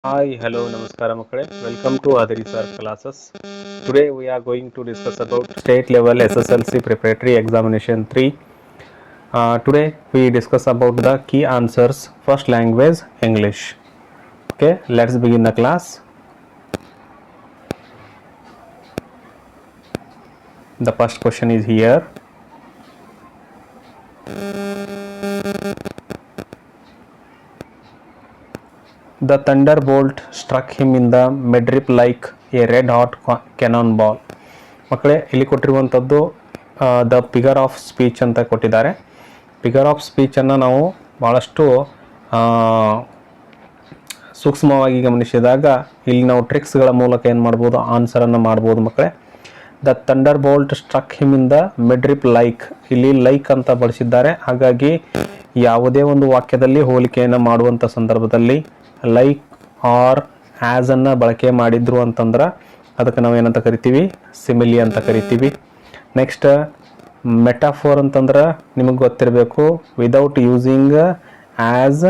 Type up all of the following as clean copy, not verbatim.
Hi, hello, namaskara makale. Welcome to Adari Sir classes. Today we are going to discuss about state level SSLC preparatory examination 3. Today we discuss about the key answers. First language English. Okay, let's begin the class. The first question is here. The thunderbolt struck him in the midrib like a red hot cannonball. ಮಕ್ಕಳೇ ಇಲ್ಲಿ ಕೊಟ್ಟಿರುವಂಥದ್ದು the figure of speech ಅಂತ ಕೊಟ್ಟಿದ್ದಾರೆ. Figure of ಸ್ಪೀಚನ್ನು ನಾವು ಭಾಳಷ್ಟು ಸೂಕ್ಷ್ಮವಾಗಿ ಗಮನಿಸಿದಾಗ ಇಲ್ಲಿ ನಾವು ಟ್ರಿಕ್ಸ್ಗಳ ಮೂಲಕ ಏನು ಮಾಡ್ಬೋದು, ಆನ್ಸರನ್ನು ಮಾಡ್ಬೋದು ಮಕ್ಕಳೇ. The thunderbolt struck him in the midriff like, ಇಲ್ಲಿ ಲೈಕ್ ಅಂತ ಬಳಸಿದ್ದಾರೆ. ಹಾಗಾಗಿ ಯಾವುದೇ ಒಂದು ವಾಕ್ಯದಲ್ಲಿ ಹೋಲಿಕೆಯನ್ನು ಮಾಡುವಂಥ ಸಂದರ್ಭದಲ್ಲಿ ಲೈಕ್ ಆರ್ ಆ್ಯಸ್ ಅನ್ನು ಬಳಕೆ ಮಾಡಿದ್ರು ಅಂತಂದ್ರೆ ಅದಕ್ಕೆ ನಾವು ಏನಂತ ಕರಿತೀವಿ, ಸಿಮಿಲಿ ಅಂತ ಕರಿತೀವಿ. ನೆಕ್ಸ್ಟ್ ಮೆಟಾಫೋರ್ ಅಂತಂದ್ರೆ ನಿಮಗೆ ಗೊತ್ತಿರಬೇಕು, ವಿದೌಟ್ ಯೂಸಿಂಗ್ ಆ್ಯಸ್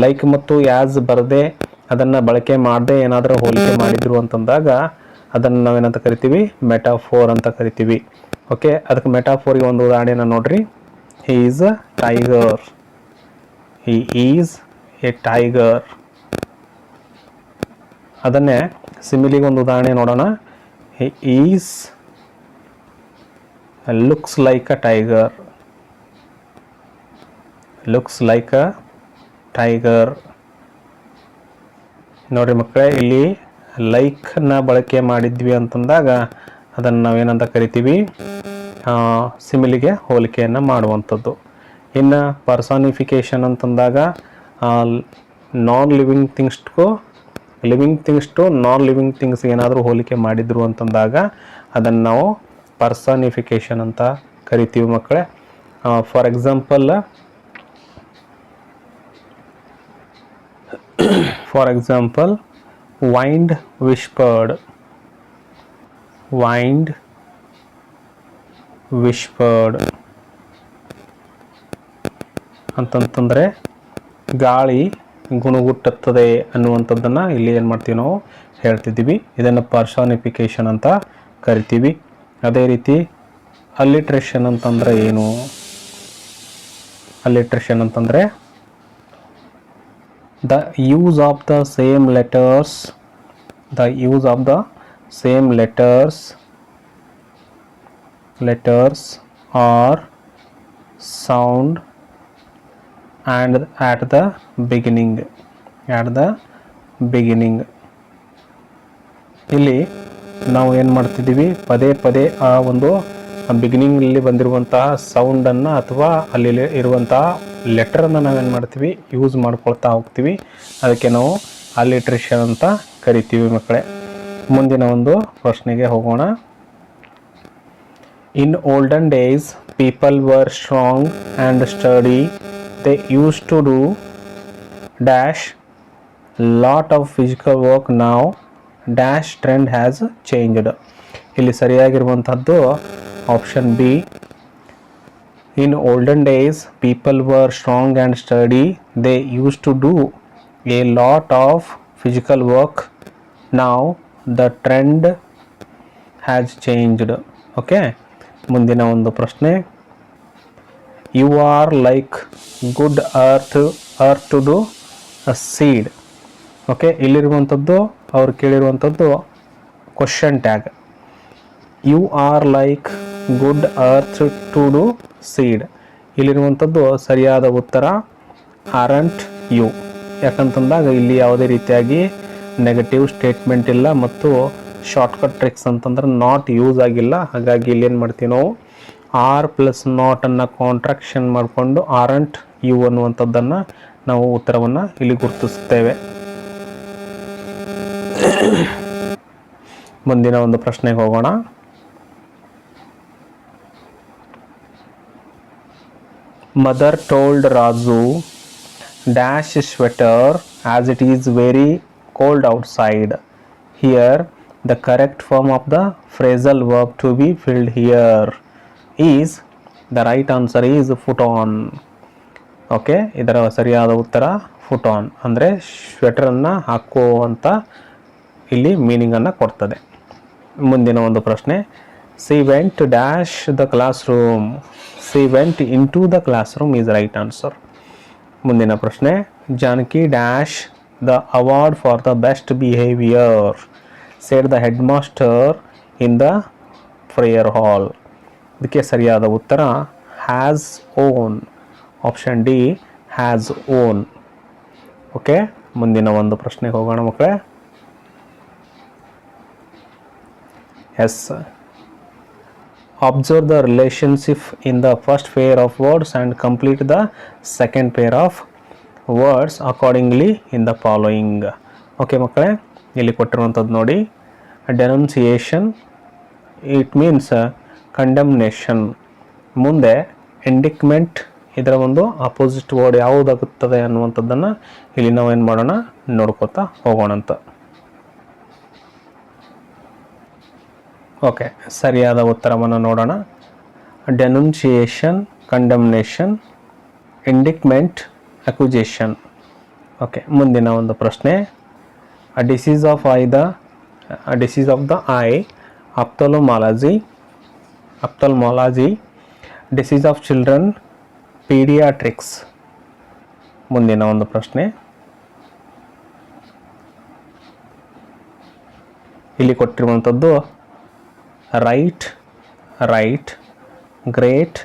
ಲೈಕ್ ಮತ್ತು ಆ್ಯಸ್ ಬರದೆ ಅದನ್ನು ಬಳಕೆ ಮಾಡದೆ ಏನಾದರೂ ಹೋಲಿಕೆ ಮಾಡಿದ್ರು ಅಂತಂದಾಗ ಅದನ್ನು ನಾವೇನಂತ ಕರಿತೀವಿ, ಮೆಟಾಫೋರ್ ಅಂತ ಕರಿತೀವಿ. ಓಕೆ, ಅದಕ್ಕೆ ಮೆಟಾಫೋರಿಗೆ ಒಂದು ಉದಾಹರಣೆನ ನೋಡ್ರಿ. He is a tiger, he is A tiger. ಅದನ್ನೇ ಸಿಮಿಲಿಗೆ ಒಂದು ಉದಾಹರಣೆ ನೋಡೋಣ. He is looks like a tiger, looks like a tiger. ನೋಡಿರಿ ಮಕ್ಕಳೇ, ಇಲ್ಲಿ ಲೈಕ್ನ ಬಳಕೆ ಮಾಡಿದ್ವಿ ಅಂತಂದಾಗ ಅದನ್ನು ನಾವೇನಂತ ಕರಿತೀವಿ, ಸಿಮಿಲಿಗೆ ಹೋಲಿಕೆಯನ್ನು ಮಾಡುವಂಥದ್ದು. ಇನ್ನು ಪರ್ಸಾನಿಫಿಕೇಶನ್ ಅಂತಂದಾಗ non living things to non living things ಏನಾದರೂ ಹೋಲಿಕೆ ಮಾಡಿದ್ರು ಅಂತಂದಾಗ ಅದನ್ನು ನಾವು ಪರ್ಸಾನಿಫಿಕೇಶನ್ ಅಂತ ಕರಿತೀವಿ ಮಕ್ಕಳೇ. ಫಾರ್ ಎಕ್ಸಾಂಪಲ್ wind whispered ಅಂತಂತಂದರೆ ಗಾಳಿ ಗುಣಗುಟ್ಟುತ್ತದೆ ಅನ್ನುವಂಥದ್ದನ್ನು ಇಲ್ಲಿ ಏನು ಮಾಡ್ತೀವಿ, ನಾವು ಹೇಳ್ತಿದ್ದೀವಿ. ಇದನ್ನು ಪರ್ಸಾನಿಫಿಕೇಶನ್ ಅಂತ ಕರಿತೀವಿ. ಅದೇ ರೀತಿ ಅಲಿಟ್ರೇಷನ್ ಅಂತಂದರೆ ಏನು? ಅಲಿಟ್ರೇಷನ್ ಅಂತಂದರೆ the use of the same letters or sound and at the beginning. ಇಲ್ಲಿ ನಾವು ಏನು ಮಾಡ್ತಿದ್ದೀವಿ, ಪದೇ ಆ ಒಂದು ಬಿಗಿನಿಂಗಲ್ಲಿ ಬಂದಿರುವಂತಹ ಸೌಂಡನ್ನು ಅಥವಾ ಅಲ್ಲಿ ಇರುವಂತಹ ಲೆಟರನ್ನು ನಾವೇನು ಮಾಡ್ತೀವಿ, ಯೂಸ್ ಮಾಡ್ಕೊಳ್ತಾ ಹೋಗ್ತೀವಿ. ಅದಕ್ಕೆ ನಾವು ಅಲಿಟ್ರೇಷನ್ ಅಂತ ಕರಿತೀವಿ ಮಕ್ಕಳೇ. ಮುಂದಿನ ಒಂದು ಪ್ರಶ್ನೆಗೆ ಹೋಗೋಣ. In olden days people were strong and sturdy, they used to do dash lot of physical work, ನಾವು ಡ್ಯಾಶ್ ಟ್ರೆಂಡ್ ಹ್ಯಾಸ್ ಚೇಂಜ್ಡ್. ಇಲ್ಲಿ ಸರಿಯಾಗಿರುವಂಥದ್ದು option B. In olden days, people were strong and sturdy. They used to do a lot of physical work. Now the trend has changed. Okay. ಮುಂದಿನ ಒಂದು ಪ್ರಶ್ನೆ. You are like good earth to do a seed. Okay, ಇಲ್ಲಿರುವಂಥದ್ದು ಅವ್ರು ಕೇಳಿರುವಂಥದ್ದು question tag. You are like good earth to do seed. ಇಲ್ಲಿರುವಂಥದ್ದು ಸರಿಯಾದ ಉತ್ತರ aren't you. ಯಾಕಂತಂದಾಗ ಇಲ್ಲಿ ಯಾವುದೇ ರೀತಿಯಾಗಿ ನೆಗೆಟಿವ್ ಸ್ಟೇಟ್ಮೆಂಟ್ ಇಲ್ಲ ಮತ್ತು ಶಾರ್ಟ್ಕಟ್ ಟ್ರಿಕ್ಸ್ ಅಂತಂದ್ರೆ ನಾಟ್ ಯೂಸ್ ಆಗಿಲ್ಲ. ಹಾಗಾಗಿ ಇಲ್ಲಿ ಏನು ಮಾಡ್ತೀವಿ, ನಾವು ಆರ್ ಪ್ಲಸ್ ನಾಟನ್ನು ಕಾಂಟ್ರಾಕ್ಷನ್ ಮಾಡಿಕೊಂಡು ಆರಂಟ್ ಯು ಅನ್ನುವಂಥದ್ದನ್ನು ನಾವು ಉತ್ತರವನ್ನು ಇಲ್ಲಿ ಗುರುತಿಸುತ್ತೇವೆ. ಮುಂದಿನ ಒಂದು ಪ್ರಶ್ನೆಗೆ ಹೋಗೋಣ. Mother told Raju dash sweater as it is very cold outside. Here the correct form of the phrasal verb to be filled here is, the right answer is put on. Okay, ಇದರ ಸರಿಯಾದ ಉತ್ತರ put on ಅಂದರೆ ಸ್ವೆಟರನ್ನು ಹಾಕುವಂಥ ಇಲ್ಲಿ ಮೀನಿಂಗನ್ನು ಕೊಡ್ತದೆ. ಮುಂದಿನ ಒಂದು ಪ್ರಶ್ನೆ, she went dash the classroom. She went into the classroom is right answer. ಮುಂದಿನ ಪ್ರಶ್ನೆ, Janaki dash the award for the best behaviour said the headmaster in the prayer hall. ಇದಕ್ಕೆ ಸರಿಯಾದ ಉತ್ತರ has won. Option D has won. Okay, ಮುಂದಿನ ಒಂದು ಪ್ರಶ್ನೆಗೆ ಹೋಗೋಣ ಮಕ್ಕಳೇ. Yes, observe the relationship in the first pair of words and complete the second pair of words accordingly in the following. Okay ಮಕ್ಕಳೇ, ಇಲ್ಲಿ ಕೊಟ್ಟಿರುವಂಥದ್ದು ನೋಡಿ, ಡೆನೌನ್ಸಿಯೇಷನ್ ಇಟ್ ಮೀನ್ಸ್ ಕಂಡೆಮ್ನೇಷನ್. ಮುಂದೆ ಇಂಡಿಕ್ಮೆಂಟ್, ಇದರ ಒಂದು ಅಪೋಸಿಟ್ ವರ್ಡ್ ಯಾವುದಾಗುತ್ತದೆ ಅನ್ನುವಂಥದ್ದನ್ನು ಇಲ್ಲಿ ನಾವು ಏನು ಮಾಡೋಣ, ನೋಡ್ಕೋತಾ ಹೋಗೋಣಂತ. ಓಕೆ, ಸರಿಯಾದ ಉತ್ತರವನ್ನು ನೋಡೋಣ. ಡೆನೌನ್ಸಿಯೇಷನ್, ಕಂಡೆಮ್ನೇಷನ್, ಇಂಡಿಕ್ಮೆಂಟ್, ಅಕ್ಯುಜೇಷನ್. ಓಕೆ, ಮುಂದಿನ ಒಂದು ಪ್ರಶ್ನೆ, disease of the eye, ophthalmology, disease of children, paediatrics. ಮುಂದಿನ ಒಂದು ಪ್ರಶ್ನೆ, ಇಲ್ಲಿ ಕೊಟ್ಟಿರುವಂಥದ್ದು ರೈಟ್, ಗ್ರೇಟ್.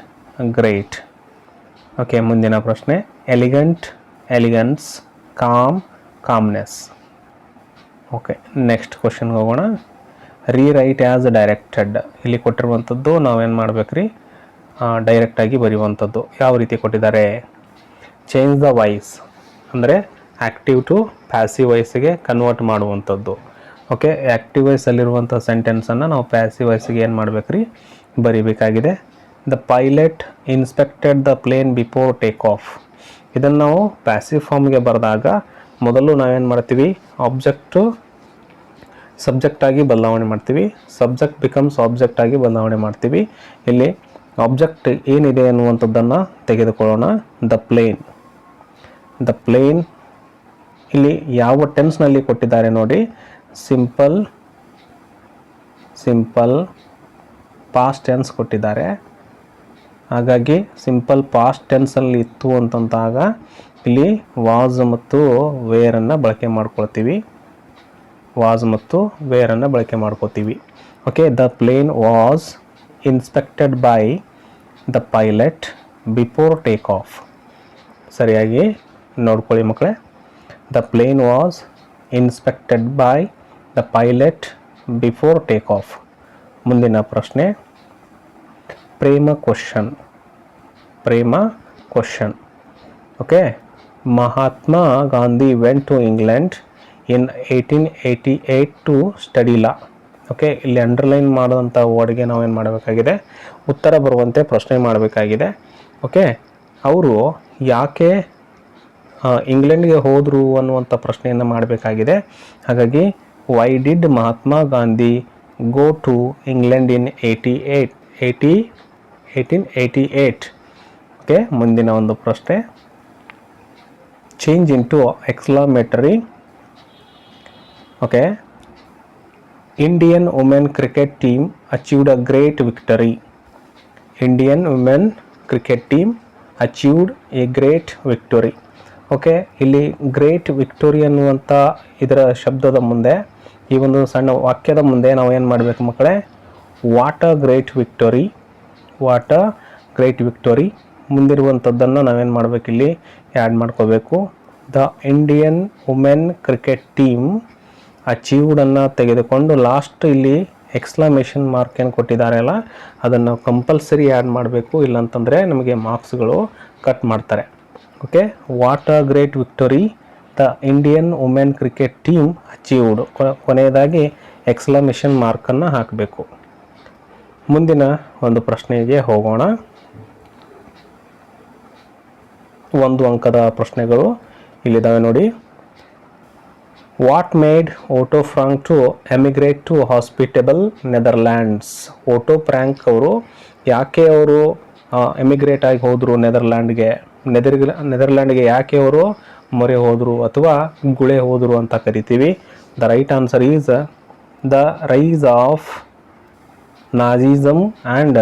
ಓಕೆ, ಮುಂದಿನ ಪ್ರಶ್ನೆ, ಎಲಿಗೆನ್ಸ್, ಕಾಮ್ನೆಸ್. ಓಕೆ, ನೆಕ್ಸ್ಟ್ ಕ್ವಶನ್ಗೆ ಹೋಗೋಣ. Rewrite as directed. ಇಲ್ಲಿ ಕೊಟ್ಟಿರುವಂಥದ್ದು ನಾವೇನು ಮಾಡ್ಬೇಕ್ರಿ, ಡೈರೆಕ್ಟಾಗಿ ಬರೆಯುವಂಥದ್ದು. ಯಾವ ರೀತಿ ಕೊಟ್ಟಿದ್ದಾರೆ, ಚೇಂಜ್ ದ ವಾಯ್ಸ್ ಅಂದರೆ ಆ್ಯಕ್ಟಿವ್ ಟು ಪ್ಯಾಸಿವ್ ವಾಯ್ಸಿಗೆ ಕನ್ವರ್ಟ್ ಮಾಡುವಂಥದ್ದು. ಓಕೆ, ಆ್ಯಕ್ಟಿವ್ ವಾಯ್ಸಲ್ಲಿರುವಂಥ ಸೆಂಟೆನ್ಸನ್ನು ನಾವು ಪ್ಯಾಸಿವ್ ವಾಯ್ಸಿಗೆ ಏನು ಮಾಡಬೇಕ್ರಿ, ಬರಿಬೇಕಾಗಿದೆ. The pilot inspected the plane before take off. ಇದನ್ನು ನಾವು ಪ್ಯಾಸಿವ್ ಫಾರ್ಮ್ಗೆ ಬರೆದಾಗ ಮೊದಲು ನಾವೇನು ಮಾಡ್ತೀವಿ, ಸಬ್ಜೆಕ್ಟಾಗಿ ಬದಲಾವಣೆ ಮಾಡ್ತೀವಿ. ಸಬ್ಜೆಕ್ಟ್ ಬಿಕಮ್ಸ್ ಆಬ್ಜೆಕ್ಟ್ ಆಗಿ ಬದಲಾವಣೆ ಮಾಡ್ತೀವಿ. ಇಲ್ಲಿ ಆಬ್ಜೆಕ್ಟ್ ಏನಿದೆ ಅನ್ನುವಂಥದ್ದನ್ನು ತೆಗೆದುಕೊಳ್ಳೋಣ. ದ ಪ್ಲೇನ್ ಇಲ್ಲಿ ಯಾವ ಟೆನ್ಸ್ನಲ್ಲಿ ಕೊಟ್ಟಿದ್ದಾರೆ ನೋಡಿ, ಸಿಂಪಲ್ ಪಾಸ್ಟ್ ಟೆನ್ಸ್ ಕೊಟ್ಟಿದ್ದಾರೆ. ಹಾಗಾಗಿ ಸಿಂಪಲ್ ಪಾಸ್ಟ್ ಟೆನ್ಸಲ್ಲಿ ಇತ್ತು ಅಂತಂದಾಗ ಇಲ್ಲಿ ವಾಸ್ ಮತ್ತು ವೇರನ್ನು ಬಳಕೆ ಮಾಡ್ಕೊತೀವಿ. Okay, the plane was inspected by the pilot before take off. ಸರಿಯಾಗಿ ನೋಡ್ಕೊಳ್ಳಿ ಮಕ್ಕಳೇ. The plane was inspected by the pilot before take off. ಮುಂದಿನ ಪ್ರಶ್ನೆ, frame question. Okay, Mahatma Gandhi went to England in 1888 to study law. Okay, ಇಲ್ಲಿ underline ಮಾಡಿದಂಥ ವರ್ಡ್ಗೆ ನಾವೇನು ಮಾಡಬೇಕಾಗಿದೆ, ಉತ್ತರ ಬರುವಂತೆ ಪ್ರಶ್ನೆ ಮಾಡಬೇಕಾಗಿದೆ. ಓಕೆ, ಅವರು ಯಾಕೆ ಇಂಗ್ಲೆಂಡ್ಗೆ ಹೋದರು ಅನ್ನುವಂಥ ಪ್ರಶ್ನೆಯನ್ನು ಮಾಡಬೇಕಾಗಿದೆ. ಹಾಗಾಗಿ why did Mahatma Gandhi go to England in 1888. Okay, ಮುಂದಿನ ಒಂದು ಪ್ರಶ್ನೆ, change into exclamatory. Okay, Indian women cricket team achieved a great victory. Indian women cricket team achieved a great victory. Okay, ಇಲ್ಲಿ ಗ್ರೇಟ್ ವಿಕ್ಟೋರಿ ಅನ್ನುವಂಥ ಇದರ ಶಬ್ದದ ಮುಂದೆ, ಈ ಒಂದು ಸಣ್ಣ ವಾಕ್ಯದ ಮುಂದೆ ನಾವು ಏನು ಮಾಡಬೇಕು ಮಕ್ಕಳೇ, ವಾಟ್ ಅ ಗ್ರೇಟ್ ವಿಕ್ಟೋರಿ ಮುಂದಿರುವಂಥದ್ದನ್ನು ನಾವೇನು ಮಾಡಬೇಕು, ಇಲ್ಲಿ ಆ್ಯಡ್ ಮಾಡ್ಕೋಬೇಕು. The Indian women cricket team ಅಚೀವ್ಡನ್ನು ತೆಗೆದುಕೊಂಡು ಲಾಸ್ಟ್ ಇಲ್ಲಿ ಎಕ್ಸ್ಕ್ಲಮೇಷನ್ ಮಾರ್ಕ್ ಏನು ಕೊಟ್ಟಿದ್ದಾರೆ ಅಲ್ಲ, ಅದನ್ನು ಕಂಪಲ್ಸರಿ ಆ್ಯಡ್ ಮಾಡಬೇಕು. ಇಲ್ಲಾಂತಂದರೆ ನಮಗೆ ಮಾರ್ಕ್ಸ್ಗಳು ಕಟ್ ಮಾಡ್ತಾರೆ. Okay, what a great victory the Indian women cricket team achieved, ಕೊನೆಯದಾಗಿ ಎಕ್ಸ್ಕ್ಲಮೇಷನ್ ಮಾರ್ಕನ್ನು ಹಾಕಬೇಕು. ಮುಂದಿನ ಒಂದು ಪ್ರಶ್ನೆಗೆ ಹೋಗೋಣ. 1 ಅಂಕದ ಪ್ರಶ್ನೆಗಳು ಇಲ್ಲಿದ್ದಾವೆ ನೋಡಿ. What made Otto Frank to emigrate to hospitable Netherlands. Otto Frank ಅವರು ಯಾಕೆ ಎಮಿಗ್ರೇಟ್ ಆಗಿ ಹೋದರು ನೆದರ್ಲ್ಯಾಂಡ್ಗೆ ಯಾಕೆ ಅವರು ಮೊರೆ ಹೋದರು ಅಥವಾ ಗುಳೆ ಹೋದರು ಅಂತ ಕರಿತೀವಿ. The right answer is the rise of Nazism and